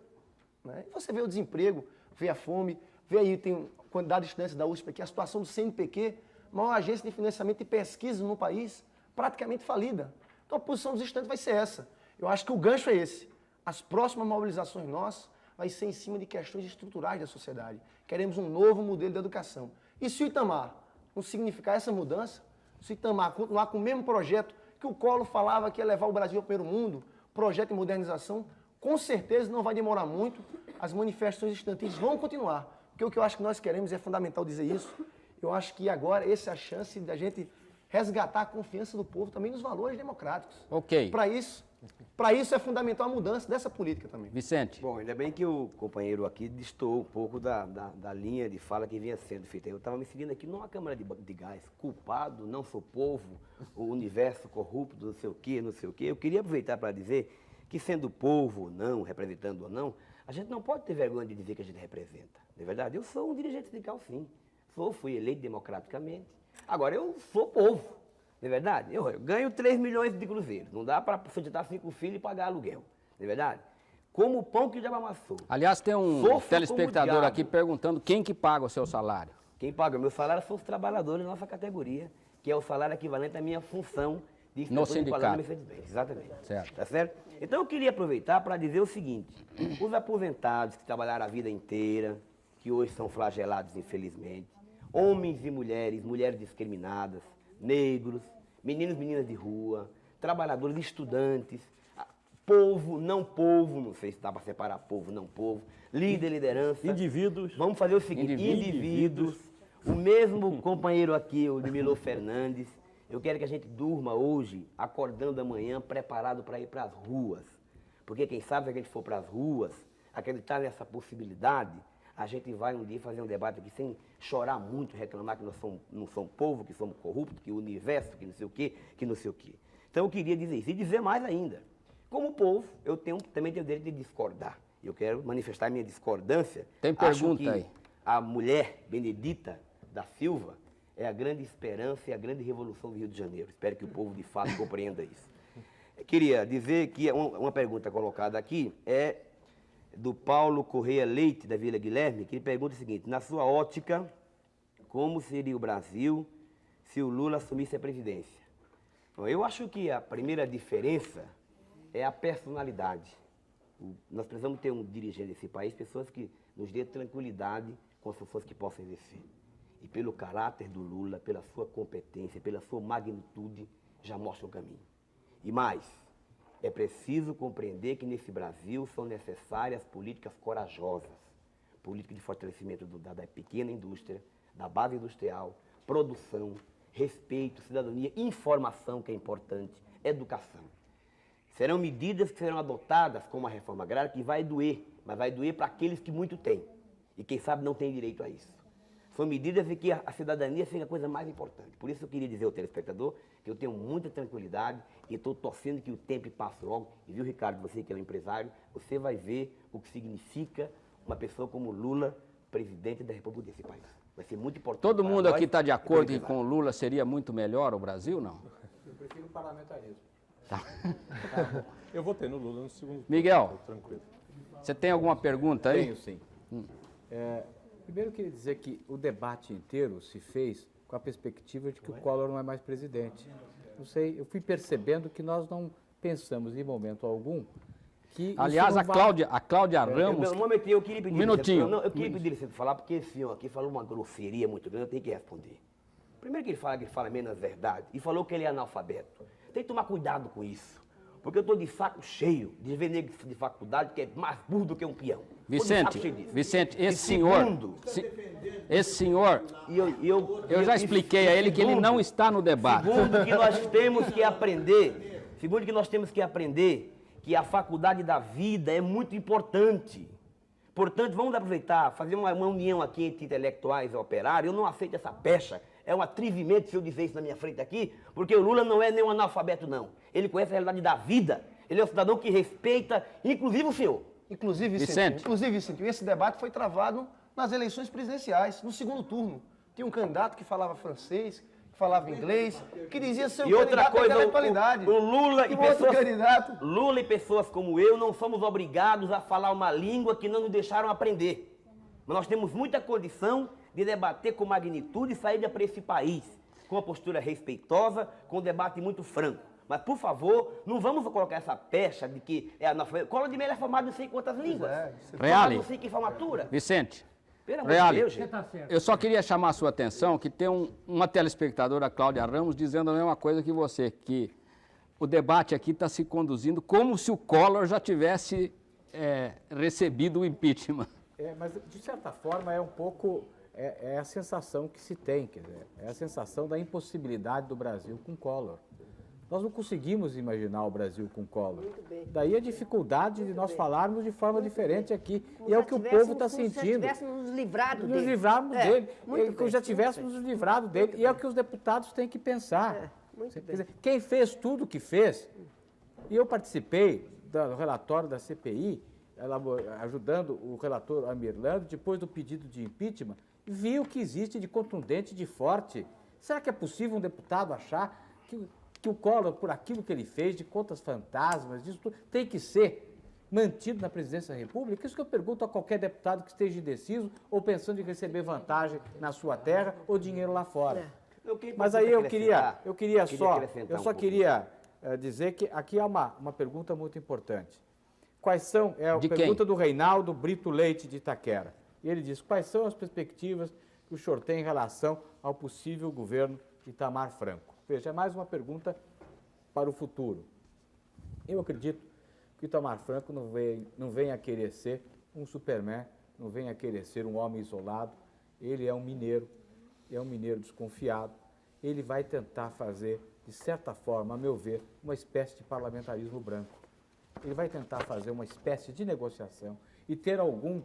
Né? E você vê o desemprego, vê a fome, vê aí, tem quantidade de estudantes da USP aqui, a situação do CNPq, maior agência de financiamento e pesquisa no país, praticamente falida. Então a posição dos estudantes vai ser essa. Eu acho que o gancho é esse. As próximas mobilizações nossas vai ser em cima de questões estruturais da sociedade. Queremos um novo modelo de educação. E se o Itamar não significar essa mudança, se o Itamar continuar com o mesmo projeto que o Collor falava que ia levar o Brasil ao primeiro mundo, projeto de modernização, com certeza não vai demorar muito, as manifestações estudantis vão continuar. Porque o que eu acho que nós queremos, é fundamental dizer isso, eu acho que agora essa é a chance da gente resgatar a confiança do povo também nos valores democráticos. Ok. Para isso é fundamental a mudança dessa política também. Vicente. Bom, ainda bem que o companheiro aqui destoou um pouco da linha de fala que vinha sendo feita. Eu estava me seguindo aqui numa Câmara de Gás. Culpado, não sou povo, o universo corrupto, não sei o quê, não sei o quê. Eu queria aproveitar para dizer que, sendo povo ou não, representando ou não, a gente não pode ter vergonha de dizer que a gente representa. Não é verdade? Eu sou um dirigente sindical, sim. Fui eleito democraticamente. Agora, eu sou povo. Não é verdade? Eu ganho 3 milhões de cruzeiros. Não dá para sustentar 5 filhos e pagar aluguel. Não é verdade? Como o pão que o diabo amassou. Aliás, tem um telespectador aqui perguntando quem que paga o seu salário. Quem paga o meu salário são os trabalhadores da nossa categoria, que é o salário equivalente à minha função de no sindicato. Mercedes-Benz. Exatamente. Certo. Tá certo? Então eu queria aproveitar para dizer o seguinte: os aposentados que trabalharam a vida inteira, que hoje são flagelados, infelizmente, homens e mulheres, mulheres discriminadas, negros, meninos e meninas de rua, trabalhadores, estudantes, povo, não sei se dá para separar povo, não povo, líder, liderança. Indivíduos. Vamos fazer o seguinte, indivíduos. O mesmo companheiro aqui, o Milor Fernandes, eu quero que a gente durma hoje, acordando amanhã, preparado para ir para as ruas. Porque quem sabe, se a gente for para as ruas, acreditar nessa possibilidade, a gente vai um dia fazer um debate aqui sem chorar muito, reclamar que nós não somos povo, que somos corruptos, que o universo, que não sei o quê, que não sei o quê. Então eu queria dizer isso. E dizer mais ainda. Como povo, eu também tenho o direito de discordar. Eu quero manifestar minha discordância. Tem pergunta aí. A mulher Benedita da Silva é a grande esperança e a grande revolução do Rio de Janeiro. Espero que o povo de fato compreenda isso. Eu queria dizer que uma pergunta colocada aqui é do Paulo Correia Leite, da Vila Guilherme, que ele pergunta o seguinte: na sua ótica, como seria o Brasil se o Lula assumisse a presidência? Bom, eu acho que a primeira diferença é a personalidade. Nós precisamos ter um dirigente desse país, pessoas que nos dê tranquilidade com as funções que possam exercer. E pelo caráter do Lula, pela sua competência, pela sua magnitude, já mostra o caminho. E mais, é preciso compreender que nesse Brasil são necessárias políticas corajosas, política de fortalecimento da pequena indústria, da base industrial, produção, respeito, cidadania, informação, que é importante, educação. Serão medidas que serão adotadas como a reforma agrária, que vai doer, mas vai doer para aqueles que muito têm e quem sabe não tem direito a isso. São medidas em que a cidadania seja a coisa mais importante. Por isso eu queria dizer ao telespectador que eu tenho muita tranquilidade e estou torcendo que o tempo passe logo. E viu, Ricardo, você que é um empresário, você vai ver o que significa uma pessoa como Lula, presidente da República desse país. Vai ser muito importante. Todo mundo aqui está de acordo que com o Lula seria muito melhor o Brasil, não? Eu prefiro o parlamentarismo. Tá. Eu votei no Lula no segundo Miguel, turno, tranquilo. Você tem alguma pergunta aí? Tenho, sim. Primeiro eu queria dizer que o debate inteiro se fez com a perspectiva de que o Collor não é mais presidente. Não sei, eu fui percebendo que nós não pensamos em momento algum que aliás, a Cláudia Ramos... Eu queria pedir minutinho. Eu queria pedir licença para falar, porque esse senhor aqui falou uma grosseria muito grande, eu tenho que responder. Primeiro que ele fala menos verdade, e falou que ele é analfabeto. Tem que tomar cuidado com isso. Porque eu estou de saco cheio de ver nego de faculdade que é mais burro do que um peão. Vicente, esse senhor, eu já expliquei a ele que ele não está no debate. Segundo, que nós temos que aprender que a faculdade da vida é muito importante. Portanto, vamos aproveitar, fazer uma união aqui entre intelectuais e operários. Eu não aceito essa pecha. É um atrevimento se eu dizer isso na minha frente aqui, porque o Lula não é nem um analfabeto, não. Ele conhece a realidade da vida. Ele é um cidadão que respeita, inclusive o senhor. Inclusive, Vicente, esse debate foi travado nas eleições presidenciais, no segundo turno. Tinha um candidato que falava francês, que falava inglês, que dizia ser E outra coisa, intelectualidade. o Lula e pessoas, candidato. Lula e pessoas como eu não somos obrigados a falar uma língua que não nos deixaram aprender. Mas nós temos muita condição de debater com magnitude e saída para esse país, com uma postura respeitosa, com um debate muito franco. Mas, por favor, não vamos colocar essa pecha de que é Collor de Mello é formado em não sei quantas línguas. Reale. Não sei que formatura. Vicente. Pelo amor de Reale, Deus, gente. eu só queria chamar a sua atenção que tem uma telespectadora, Cláudia Ramos, dizendo a mesma coisa que você, que o debate aqui está se conduzindo como se o Collor já tivesse recebido o impeachment. Mas, de certa forma, é um pouco a sensação que se tem, quer dizer, é a sensação da impossibilidade do Brasil com Collor. Nós não conseguimos imaginar o Brasil com Collor. Daí a dificuldade de nós falarmos de forma diferente aqui. E é o que o povo está sentindo. Se tivéssemos nos livrado dele. Nos livrarmos dele. Que já tivéssemos nos livrado dele. E é o que os deputados têm que pensar. Quer dizer, quem fez tudo o que fez, e eu participei do relatório da CPI, ajudando o relator Amirlando, depois do pedido de impeachment, vi o que existe de contundente, de forte. Será que é possível um deputado achar que o Collor, por aquilo que ele fez, de contas fantasmas, disso tudo, tem que ser mantido na presidência da República? Isso que eu pergunto a qualquer deputado que esteja indeciso ou pensando em receber vantagem na sua terra ou dinheiro lá fora. Mas aí eu só queria dizer que aqui há uma pergunta muito importante. Quais são, a pergunta do Reinaldo Brito Leite de Itaquera. E ele diz, quais são as perspectivas que o senhor tem em relação ao possível governo de Itamar Franco? Veja, é mais uma pergunta para o futuro. Eu acredito que o Itamar Franco não venha a querer ser um Superman, não venha a querer ser um homem isolado. Ele é um mineiro desconfiado. Ele vai tentar fazer, de certa forma, a meu ver, uma espécie de parlamentarismo branco. Ele vai tentar fazer uma espécie de negociação e ter algum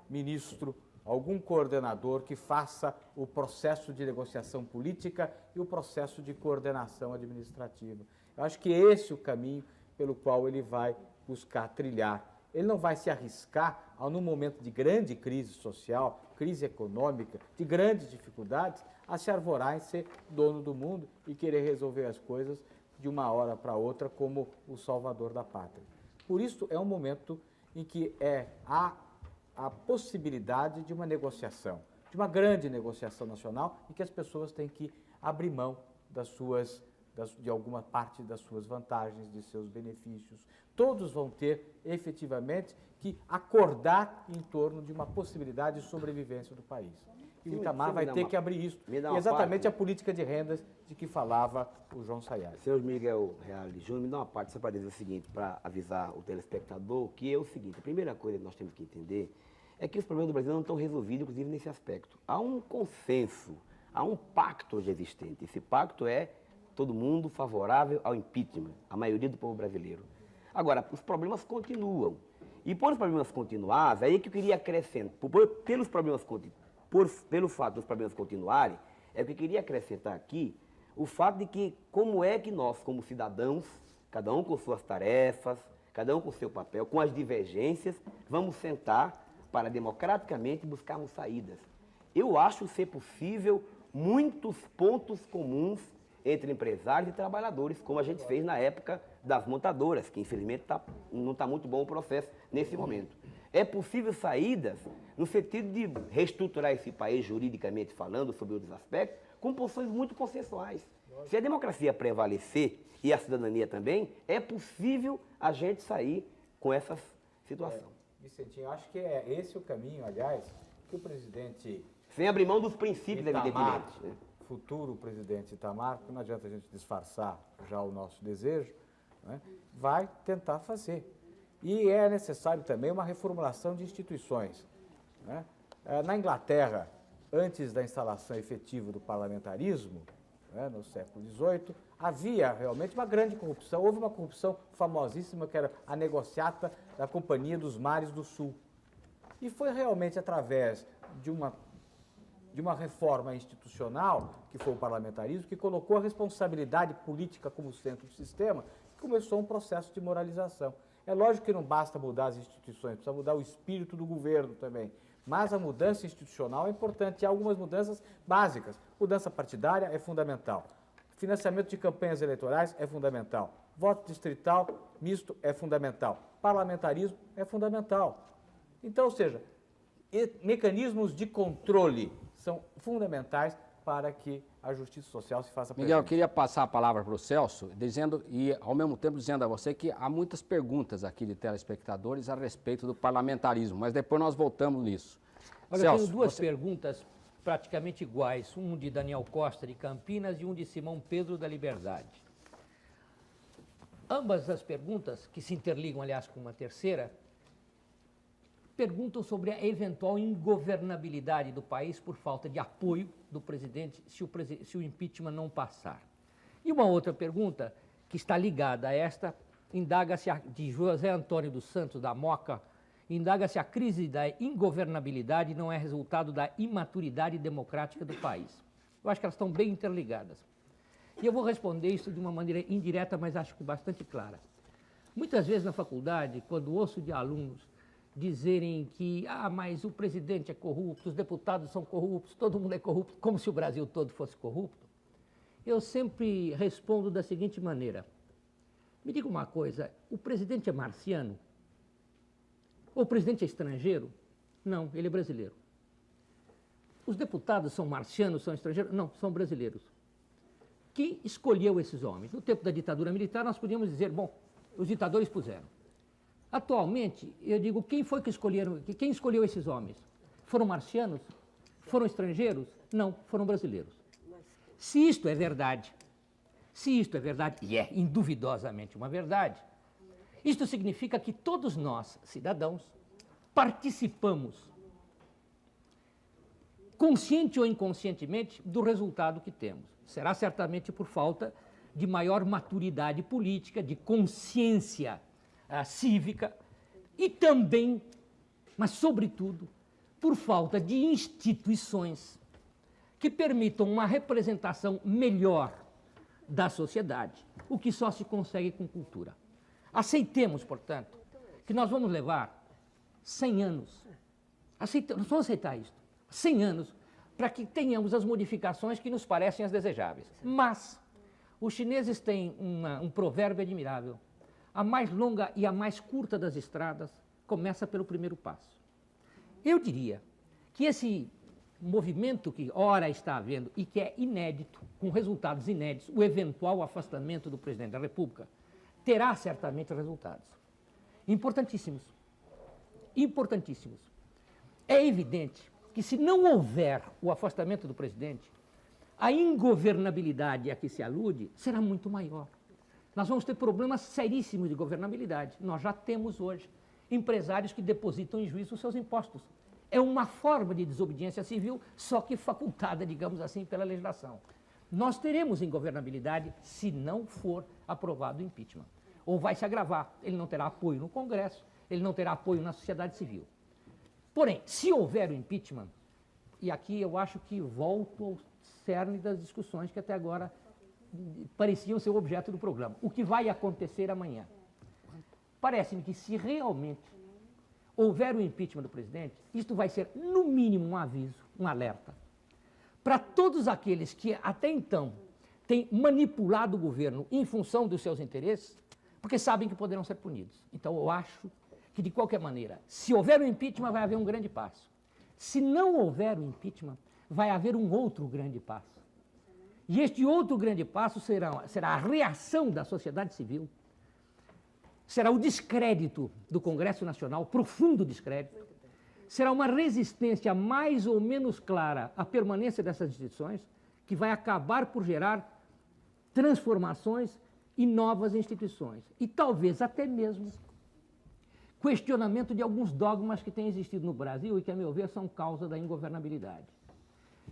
ministro, algum coordenador que faça o processo de negociação política e o processo de coordenação administrativa. Eu acho que esse é o caminho pelo qual ele vai buscar trilhar. Ele não vai se arriscar, num momento de grande crise social, crise econômica, de grandes dificuldades, a se arvorar em ser dono do mundo e querer resolver as coisas de uma hora para outra como o salvador da pátria. Por isso, é um momento em que há a possibilidade de uma negociação, de uma grande negociação nacional, em que as pessoas têm que abrir mão de alguma parte das suas vantagens, de seus benefícios. Todos vão ter, efetivamente, que acordar em torno de uma possibilidade de sobrevivência do país. E o Itamar vai ter que abrir isso. Exatamente a política de rendas de que falava o João Sayad. Senhor Miguel Reale Júnior, me dá uma parte só para dizer o seguinte, para avisar o telespectador, que é o seguinte, a primeira coisa que nós temos que entender é que os problemas do Brasil não estão resolvidos, inclusive, nesse aspecto. Há um consenso, há um pacto hoje existente. Esse pacto é todo mundo favorável ao impeachment, a maioria do povo brasileiro. Agora, os problemas continuam. E por os problemas continuarem, aí é que eu queria acrescentar, pelo fato dos problemas continuarem, é que eu queria acrescentar aqui o fato de que como é que nós, como cidadãos, cada um com suas tarefas, cada um com seu papel, com as divergências, vamos sentar para democraticamente buscarmos saídas. Eu acho ser possível muitos pontos comuns entre empresários e trabalhadores, como a gente fez na época das montadoras, que infelizmente não está muito bom o processo nesse momento. É possível saídas no sentido de reestruturar esse país juridicamente falando sobre outros aspectos, com posições muito consensuais. Se a democracia prevalecer e a cidadania também, é possível a gente sair com essa situação. Vicentinho, eu acho que é esse o caminho, aliás, que o presidente... Sem abrir mão dos princípios, Itamar, evidentemente. Futuro presidente Itamar, porque não adianta a gente disfarçar já o nosso desejo, né, vai tentar fazer. E é necessário também uma reformulação de instituições. Né? Na Inglaterra, antes da instalação efetiva do parlamentarismo, né, no século XVIII, havia realmente uma grande corrupção. Houve uma corrupção famosíssima, que era a negociata da Companhia dos Mares do Sul. E foi realmente através de uma reforma institucional, que foi o parlamentarismo, que colocou a responsabilidade política como centro do sistema, que começou um processo de moralização. É lógico que não basta mudar as instituições, precisa mudar o espírito do governo também. Mas a mudança institucional é importante e há algumas mudanças básicas. Mudança partidária é fundamental. Financiamento de campanhas eleitorais é fundamental. Voto distrital misto é fundamental. Parlamentarismo é fundamental. Então, ou seja, mecanismos de controle são fundamentais para que a justiça social se faça presente. Miguel, eu queria passar a palavra para o Celso, dizendo, e ao mesmo tempo dizendo a você que há muitas perguntas aqui de telespectadores a respeito do parlamentarismo, mas depois nós voltamos nisso. Olha, Celso, eu tenho duas perguntas praticamente iguais, um de Daniel Costa de Campinas e um de Simão Pedro da Liberdade. Ambas as perguntas, que se interligam, aliás, com uma terceira, perguntam sobre a eventual ingovernabilidade do país por falta de apoio do presidente se o impeachment não passar. E uma outra pergunta, que está ligada a esta, indaga-se de José Antônio dos Santos, da Moca, indaga-se a crise da ingovernabilidade não é resultado da imaturidade democrática do país. Eu acho que elas estão bem interligadas. E eu vou responder isso de uma maneira indireta, mas acho que bastante clara. Muitas vezes na faculdade, quando ouço de alunos dizerem que, mas o presidente é corrupto, os deputados são corruptos, todo mundo é corrupto, como se o Brasil todo fosse corrupto, eu sempre respondo da seguinte maneira. Me diga uma coisa, o presidente é marciano? O presidente é estrangeiro? Não, ele é brasileiro. Os deputados são marcianos, são estrangeiros? Não, são brasileiros. Quem escolheu esses homens? No tempo da ditadura militar, nós podíamos dizer, bom, os ditadores puseram. Atualmente, eu digo, quem escolheu esses homens? Foram marcianos? Foram estrangeiros? Não, foram brasileiros. Se isto é verdade, e é induvidosamente uma verdade, isto significa que todos nós, cidadãos, participamos, consciente ou inconscientemente, do resultado que temos. Será certamente por falta de maior maturidade política, de consciência cívica e também, mas sobretudo, por falta de instituições que permitam uma representação melhor da sociedade, o que só se consegue com cultura. Aceitemos, portanto, que nós vamos levar 100 anos, nós vamos aceitar isso, 100 anos, para que tenhamos as modificações que nos parecem as desejáveis. Mas os chineses têm um provérbio admirável. A mais longa e a mais curta das estradas começa pelo primeiro passo. Eu diria que esse movimento que ora está havendo e que é inédito, com resultados inéditos, o eventual afastamento do presidente da República, terá certamente resultados importantíssimos. Importantíssimos. É evidente que se não houver o afastamento do presidente, a ingovernabilidade a que se alude será muito maior. Nós vamos ter problemas seríssimos de governabilidade. Nós já temos hoje empresários que depositam em juízo os seus impostos. É uma forma de desobediência civil, só que facultada, digamos assim, pela legislação. Nós teremos ingovernabilidade se não for aprovado o impeachment. Ou vai se agravar, ele não terá apoio no Congresso, ele não terá apoio na sociedade civil. Porém, se houver o impeachment, e aqui eu acho que volto ao cerne das discussões que até agora pareciam ser o objeto do programa. O que vai acontecer amanhã? Parece-me que se realmente houver o impeachment do presidente, isto vai ser, no mínimo, um aviso, um alerta, para todos aqueles que até então têm manipulado o governo em função dos seus interesses, porque sabem que poderão ser punidos. Então, eu acho que, de qualquer maneira, se houver o impeachment, vai haver um grande passo. Se não houver o impeachment, vai haver um outro grande passo. E este outro grande passo será a reação da sociedade civil, será o descrédito do Congresso Nacional, profundo descrédito, será uma resistência mais ou menos clara à permanência dessas instituições, que vai acabar por gerar transformações e novas instituições. E talvez até mesmo questionamento de alguns dogmas que têm existido no Brasil e que, a meu ver, são causa da ingovernabilidade.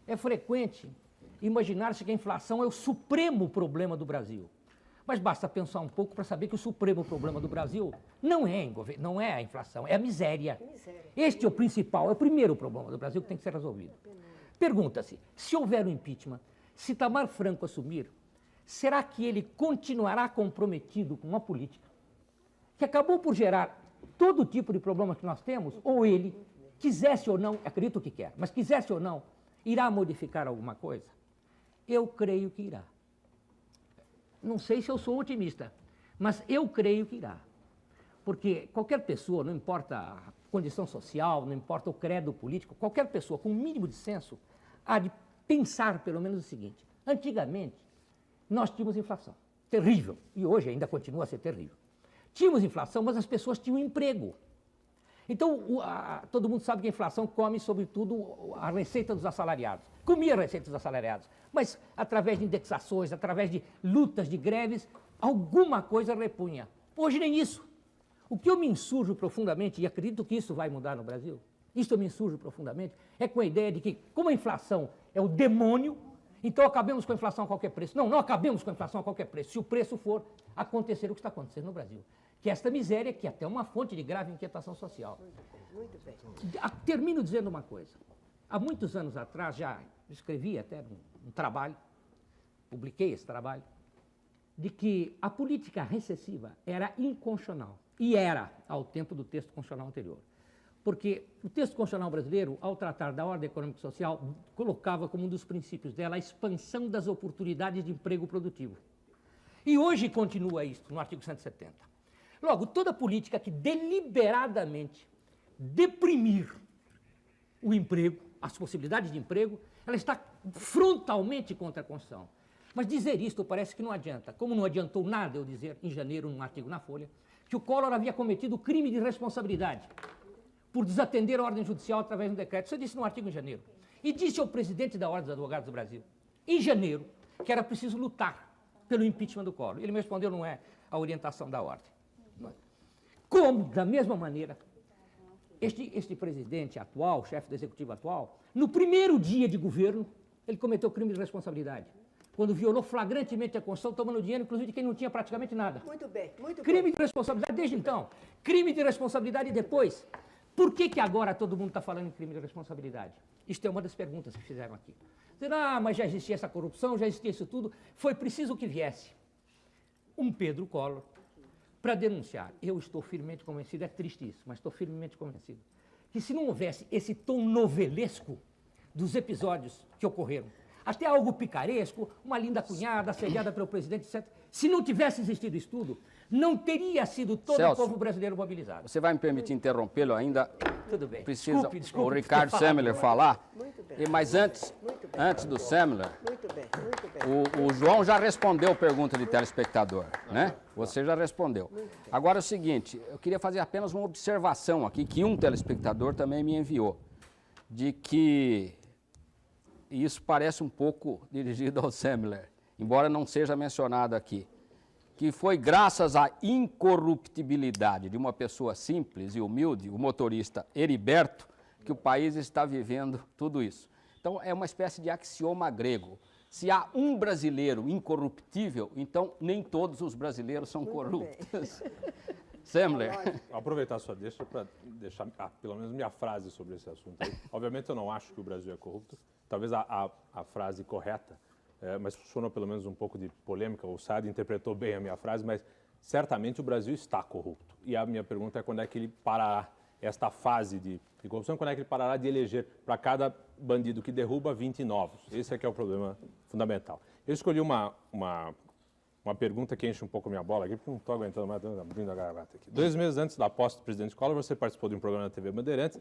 É frequente imaginar-se que a inflação é o supremo problema do Brasil. Mas basta pensar um pouco para saber que o supremo problema do Brasil não é a inflação, é a miséria. Este é o principal, é o primeiro problema do Brasil que tem que ser resolvido. Pergunta-se, se houver um impeachment, se Itamar Franco assumir, será que ele continuará comprometido com uma política que acabou por gerar todo tipo de problema que nós temos, ou ele, quisesse ou não, acredito que quer, mas quisesse ou não, irá modificar alguma coisa? Eu creio que irá. Não sei se eu sou otimista, mas eu creio que irá. Porque qualquer pessoa, não importa a condição social, não importa o credo político, qualquer pessoa com um mínimo de senso há de pensar pelo menos o seguinte: antigamente, nós tínhamos inflação, terrível, e hoje ainda continua a ser terrível. Tínhamos inflação, mas as pessoas tinham emprego. Então, todo mundo sabe que a inflação come, sobretudo, a receita dos assalariados. Comia a receita dos assalariados, mas através de indexações, através de lutas, de greves, alguma coisa repunha. Hoje nem isso. O que eu me insurjo profundamente, e acredito que isso vai mudar no Brasil, isso eu me insurjo profundamente, é com a ideia de que, como a inflação é o demônio, então acabemos com a inflação a qualquer preço. Não, não acabemos com a inflação a qualquer preço, se o preço for acontecer o que está acontecendo no Brasil. Que esta miséria, que é até uma fonte de grave inquietação social. Muito bem. Termino dizendo uma coisa. Há muitos anos atrás, já escrevi até um trabalho, publiquei esse trabalho, de que a política recessiva era inconstitucional. E era, ao tempo do texto constitucional anterior. Porque o texto constitucional brasileiro, ao tratar da ordem econômica e social, colocava como um dos princípios dela a expansão das oportunidades de emprego produtivo. E hoje continua isso, no artigo 170. Logo, toda política que deliberadamente deprimir o emprego, as possibilidades de emprego, ela está frontalmente contra a Constituição. Mas dizer isto parece que não adianta. Como não adiantou nada eu dizer, em janeiro, num artigo na Folha, que o Collor havia cometido crime de responsabilidade por desatender a ordem judicial através de um decreto. Isso eu disse no artigo em janeiro. E disse ao presidente da Ordem dos Advogados do Brasil, em janeiro, que era preciso lutar pelo impeachment do Collor. Ele me respondeu, não é a orientação da ordem. Como, da mesma maneira, este presidente atual, chefe do executivo atual, no primeiro dia de governo, ele cometeu crime de responsabilidade. Quando violou flagrantemente a Constituição, tomando dinheiro, inclusive, de quem não tinha praticamente nada. Muito bem, muito bem. Crime de responsabilidade desde então. Crime de responsabilidade depois. Por que agora todo mundo está falando em crime de responsabilidade? Isto é uma das perguntas que fizeram aqui. Dizendo, mas já existia essa corrupção, já existia isso tudo. Foi preciso que viesse um Pedro Collor para denunciar. Eu estou firmemente convencido, é triste isso, mas estou firmemente convencido, que se não houvesse esse tom novelesco dos episódios que ocorreram, até algo picaresco, uma linda cunhada assediada pelo presidente, etc. Se não tivesse existido isso tudo, não teria sido todo Celso, o povo brasileiro mobilizado. Você vai me permitir interrompê-lo ainda? Tudo bem. Precisa Desculpe, o Ricardo Semler falar. Muito bem. Mas antes do Semler, Muito bem, muito bem. o João já respondeu a pergunta de telespectador, né? Você já respondeu. Agora é o seguinte, eu queria fazer apenas uma observação aqui, que um telespectador também me enviou, de que e isso parece um pouco dirigido ao Semler, embora não seja mencionado aqui, que foi graças à incorruptibilidade de uma pessoa simples e humilde, o motorista Heriberto, que o país está vivendo tudo isso. Então, é uma espécie de axioma grego. Se há um brasileiro incorruptível, então nem todos os brasileiros são corruptos. Semler. Vou aproveitar a sua deixa para deixar pelo menos minha frase sobre esse assunto aí. Obviamente eu não acho que o Brasil é corrupto. Talvez a frase correta, mas funcionou pelo menos um pouco de polêmica. O Saad interpretou bem a minha frase, mas certamente o Brasil está corrupto. E a minha pergunta é quando é que ele parará esta fase de corrupção, quando é que ele parará de eleger para cada bandido que derruba 20 novos. Esse é que é o problema fundamental. Eu escolhi uma pergunta que enche um pouco a minha bola aqui, porque não estou aguentando mais, estou abrindo a garganta aqui. 2 meses antes da posse do presidente Collor, você participou de um programa na TV Bandeirantes,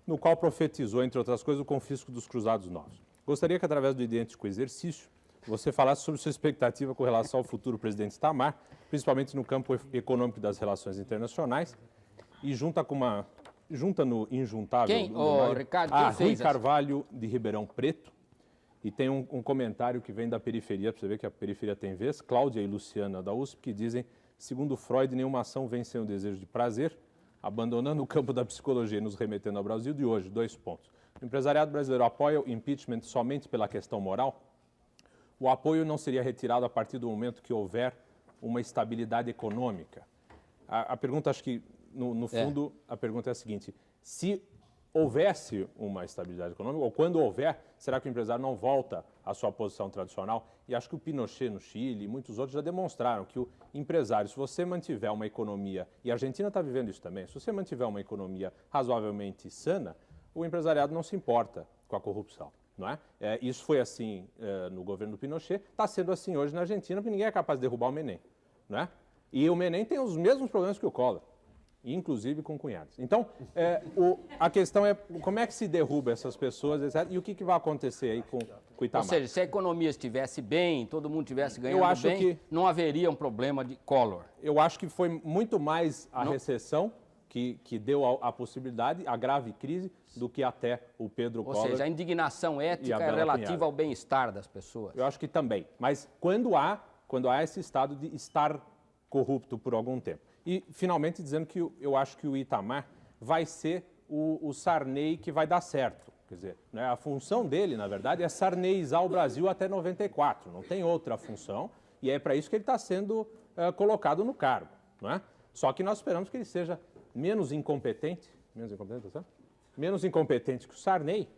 no qual profetizou, entre outras coisas, o confisco dos cruzados novos. Gostaria que, através do idêntico exercício, você falasse sobre sua expectativa com relação ao futuro presidente Itamar, principalmente no campo econômico das relações internacionais, e junta no injuntável... Quem? Ricardo, quem fez Rui Carvalho, de Ribeirão Preto, e tem um comentário que vem da periferia, para você ver que a periferia tem vez, Cláudia e Luciana da USP, que dizem, segundo Freud, nenhuma ação vem sem o desejo de prazer, abandonando o campo da psicologia e nos remetendo ao Brasil de hoje. 2 pontos. O empresariado brasileiro apoia o impeachment somente pela questão moral? O apoio não seria retirado a partir do momento que houver uma estabilidade econômica? A pergunta, acho que, no fundo, a pergunta é a seguinte, se houvesse uma estabilidade econômica, ou quando houver, será que o empresário não volta à sua posição tradicional? E acho que o Pinochet no Chile e muitos outros já demonstraram que o empresário, se você mantiver uma economia, e a Argentina está vivendo isso também, se você mantiver uma economia razoavelmente sana, o empresariado não se importa com a corrupção. Não é? Isso foi assim no governo do Pinochet, está sendo assim hoje na Argentina, porque ninguém é capaz de derrubar o Menem. Não é? E o Menem tem os mesmos problemas que o Collor, inclusive com cunhados. Então, a questão é como é que se derruba essas pessoas, etc., e o que vai acontecer aí com o Itamar. Ou seja, se a economia estivesse bem, todo mundo estivesse ganhando bem, não haveria um problema de Collor. Eu acho que foi muito mais a recessão que deu a possibilidade, a grave crise, do que até o Pedro Collor. Ou seja, a indignação ética é relativa ao bem-estar das pessoas. Eu acho que também. Mas quando há esse estado de estar corrupto por algum tempo. E, finalmente, dizendo que eu acho que o Itamar vai ser o Sarney que vai dar certo. Quer dizer, né, a função dele, na verdade, é sarneizar o Brasil até 94. Não tem outra função. E é para isso que ele está sendo colocado no cargo. Não é? Só que nós esperamos que ele seja menos incompetente que o Sarney,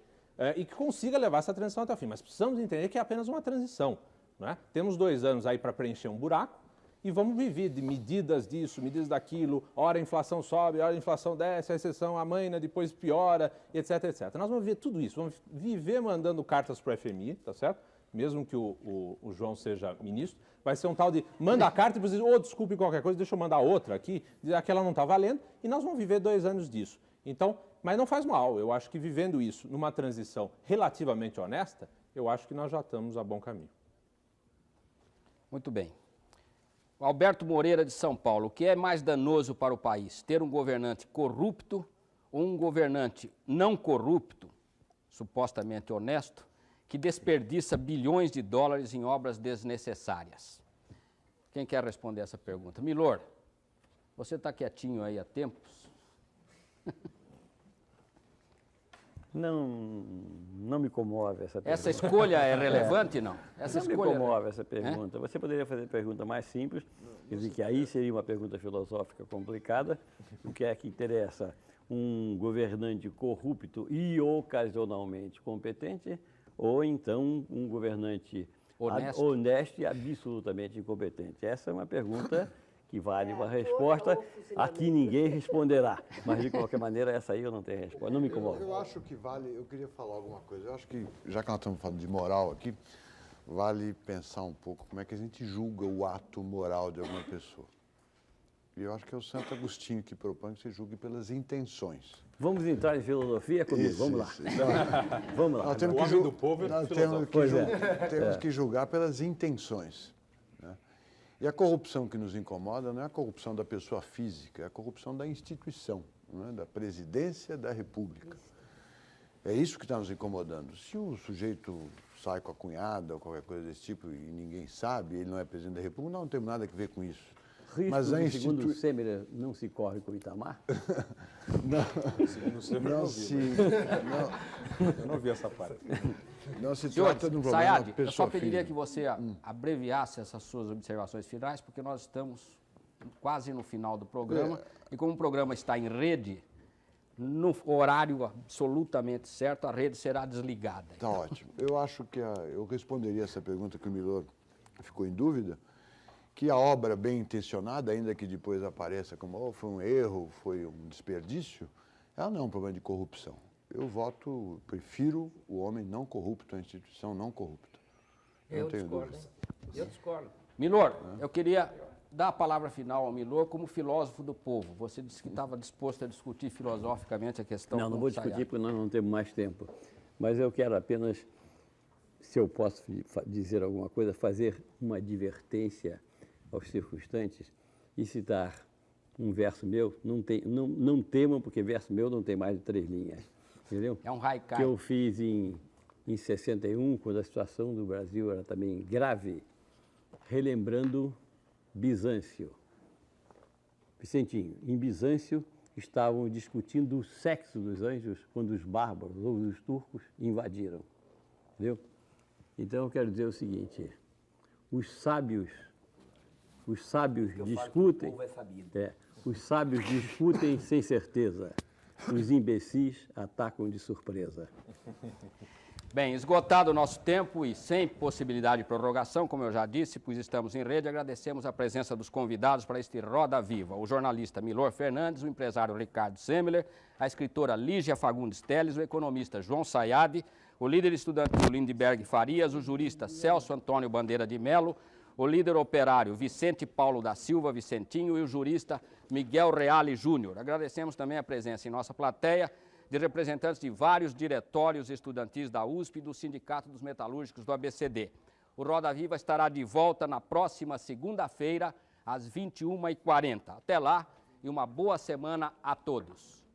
e que consiga levar essa transição até o fim. Mas precisamos entender que é apenas uma transição. Não é? Temos 2 anos aí para preencher um buraco e vamos viver de medidas disso, medidas daquilo, hora a inflação sobe, hora a inflação desce, a recessão amaina, depois piora, etc, etc. Nós vamos viver tudo isso, vamos viver mandando cartas para o FMI, tá certo? Mesmo que o João seja ministro, vai ser um tal de manda a carta e depois diz, desculpe qualquer coisa, deixa eu mandar outra aqui, diz aquela não está valendo, e nós vamos viver 2 anos disso. Então, mas não faz mal, eu acho que vivendo isso numa transição relativamente honesta, eu acho que nós já estamos a bom caminho. Muito bem. Alberto Moreira, de São Paulo, o que é mais danoso para o país? Ter um governante corrupto ou um governante não corrupto, supostamente honesto, que desperdiça bilhões de dólares em obras desnecessárias? Quem quer responder essa pergunta? Milor, você está quietinho aí há tempos? Não me comove essa pergunta. Essa escolha é relevante, não? Essa não me comove essa pergunta. Você poderia fazer pergunta mais simples, quer dizer que aí seria uma pergunta filosófica complicada. O que é que interessa? Um governante corrupto e ocasionalmente competente, ou então um governante honesto e absolutamente incompetente? Essa é uma pergunta que vale uma resposta. Aqui ninguém responderá, mas de qualquer maneira essa aí eu não tenho resposta, não me incomoda. Eu acho que vale, eu queria falar alguma coisa, eu acho que, já que nós estamos falando de moral aqui, vale pensar um pouco como é que a gente julga o ato moral de alguma pessoa. E eu acho que é o Santo Agostinho que propõe que você julgue pelas intenções. Vamos entrar em filosofia comigo, vamos lá. Vamos lá. Nós temos o homem do povo é temos que julgar pelas intenções. E a corrupção que nos incomoda não é a corrupção da pessoa física, é a corrupção da instituição, não é? Da presidência da República. É isso que está nos incomodando. Se o sujeito sai com a cunhada ou qualquer coisa desse tipo e ninguém sabe, ele não é presidente da República, nós não temos nada a ver com isso. Mas segundo o Semer, não se corre com o Itamar? Eu não vi essa parte. Não se trata de um problema Sayad, eu só pediria que você abreviasse essas suas observações finais, porque nós estamos quase no final do programa, e como o programa está em rede, no horário absolutamente certo, a rede será desligada. Está ótimo. Eu acho que eu responderia essa pergunta que o Milor ficou em dúvida, que a obra bem intencionada, ainda que depois apareça como foi um erro, foi um desperdício, ela não é um problema de corrupção. Eu prefiro o homem não corrupto, a instituição não corrupta. Eu discordo. Milor, eu queria dar a palavra final ao Milor como filósofo do povo. Você disse que estava disposto a discutir filosoficamente a questão. Não vou discutir porque nós não temos mais tempo. Mas eu quero apenas, se eu posso dizer alguma coisa, fazer uma advertência aos circunstantes e citar um verso meu. Não temam, porque verso meu não tem mais de 3 linhas. Entendeu? É um haikai. Que eu fiz em 61, quando a situação do Brasil era também grave, relembrando Bizâncio. Vicentinho, em Bizâncio estavam discutindo o sexo dos anjos quando os bárbaros ou os turcos invadiram. Entendeu? Então eu quero dizer o seguinte, os sábios discutem, os sábios discutem sem certeza. os imbecis atacam de surpresa. Bem, esgotado o nosso tempo e sem possibilidade de prorrogação, como eu já disse, pois estamos em rede, agradecemos a presença dos convidados para este Roda Viva, o jornalista Milor Fernandes, o empresário Ricardo Semler, a escritora Lígia Fagundes Teles, o economista João Sayad, o líder estudantil Lindbergh Farias, o jurista Celso Antônio Bandeira de Melo, o líder operário Vicente Paulo da Silva Vicentinho e o jurista Miguel Reale Júnior. Agradecemos também a presença em nossa plateia de representantes de vários diretórios estudantis da USP e do Sindicato dos Metalúrgicos do ABCD. O Roda Viva estará de volta na próxima segunda-feira, às 21h40. Até lá e uma boa semana a todos.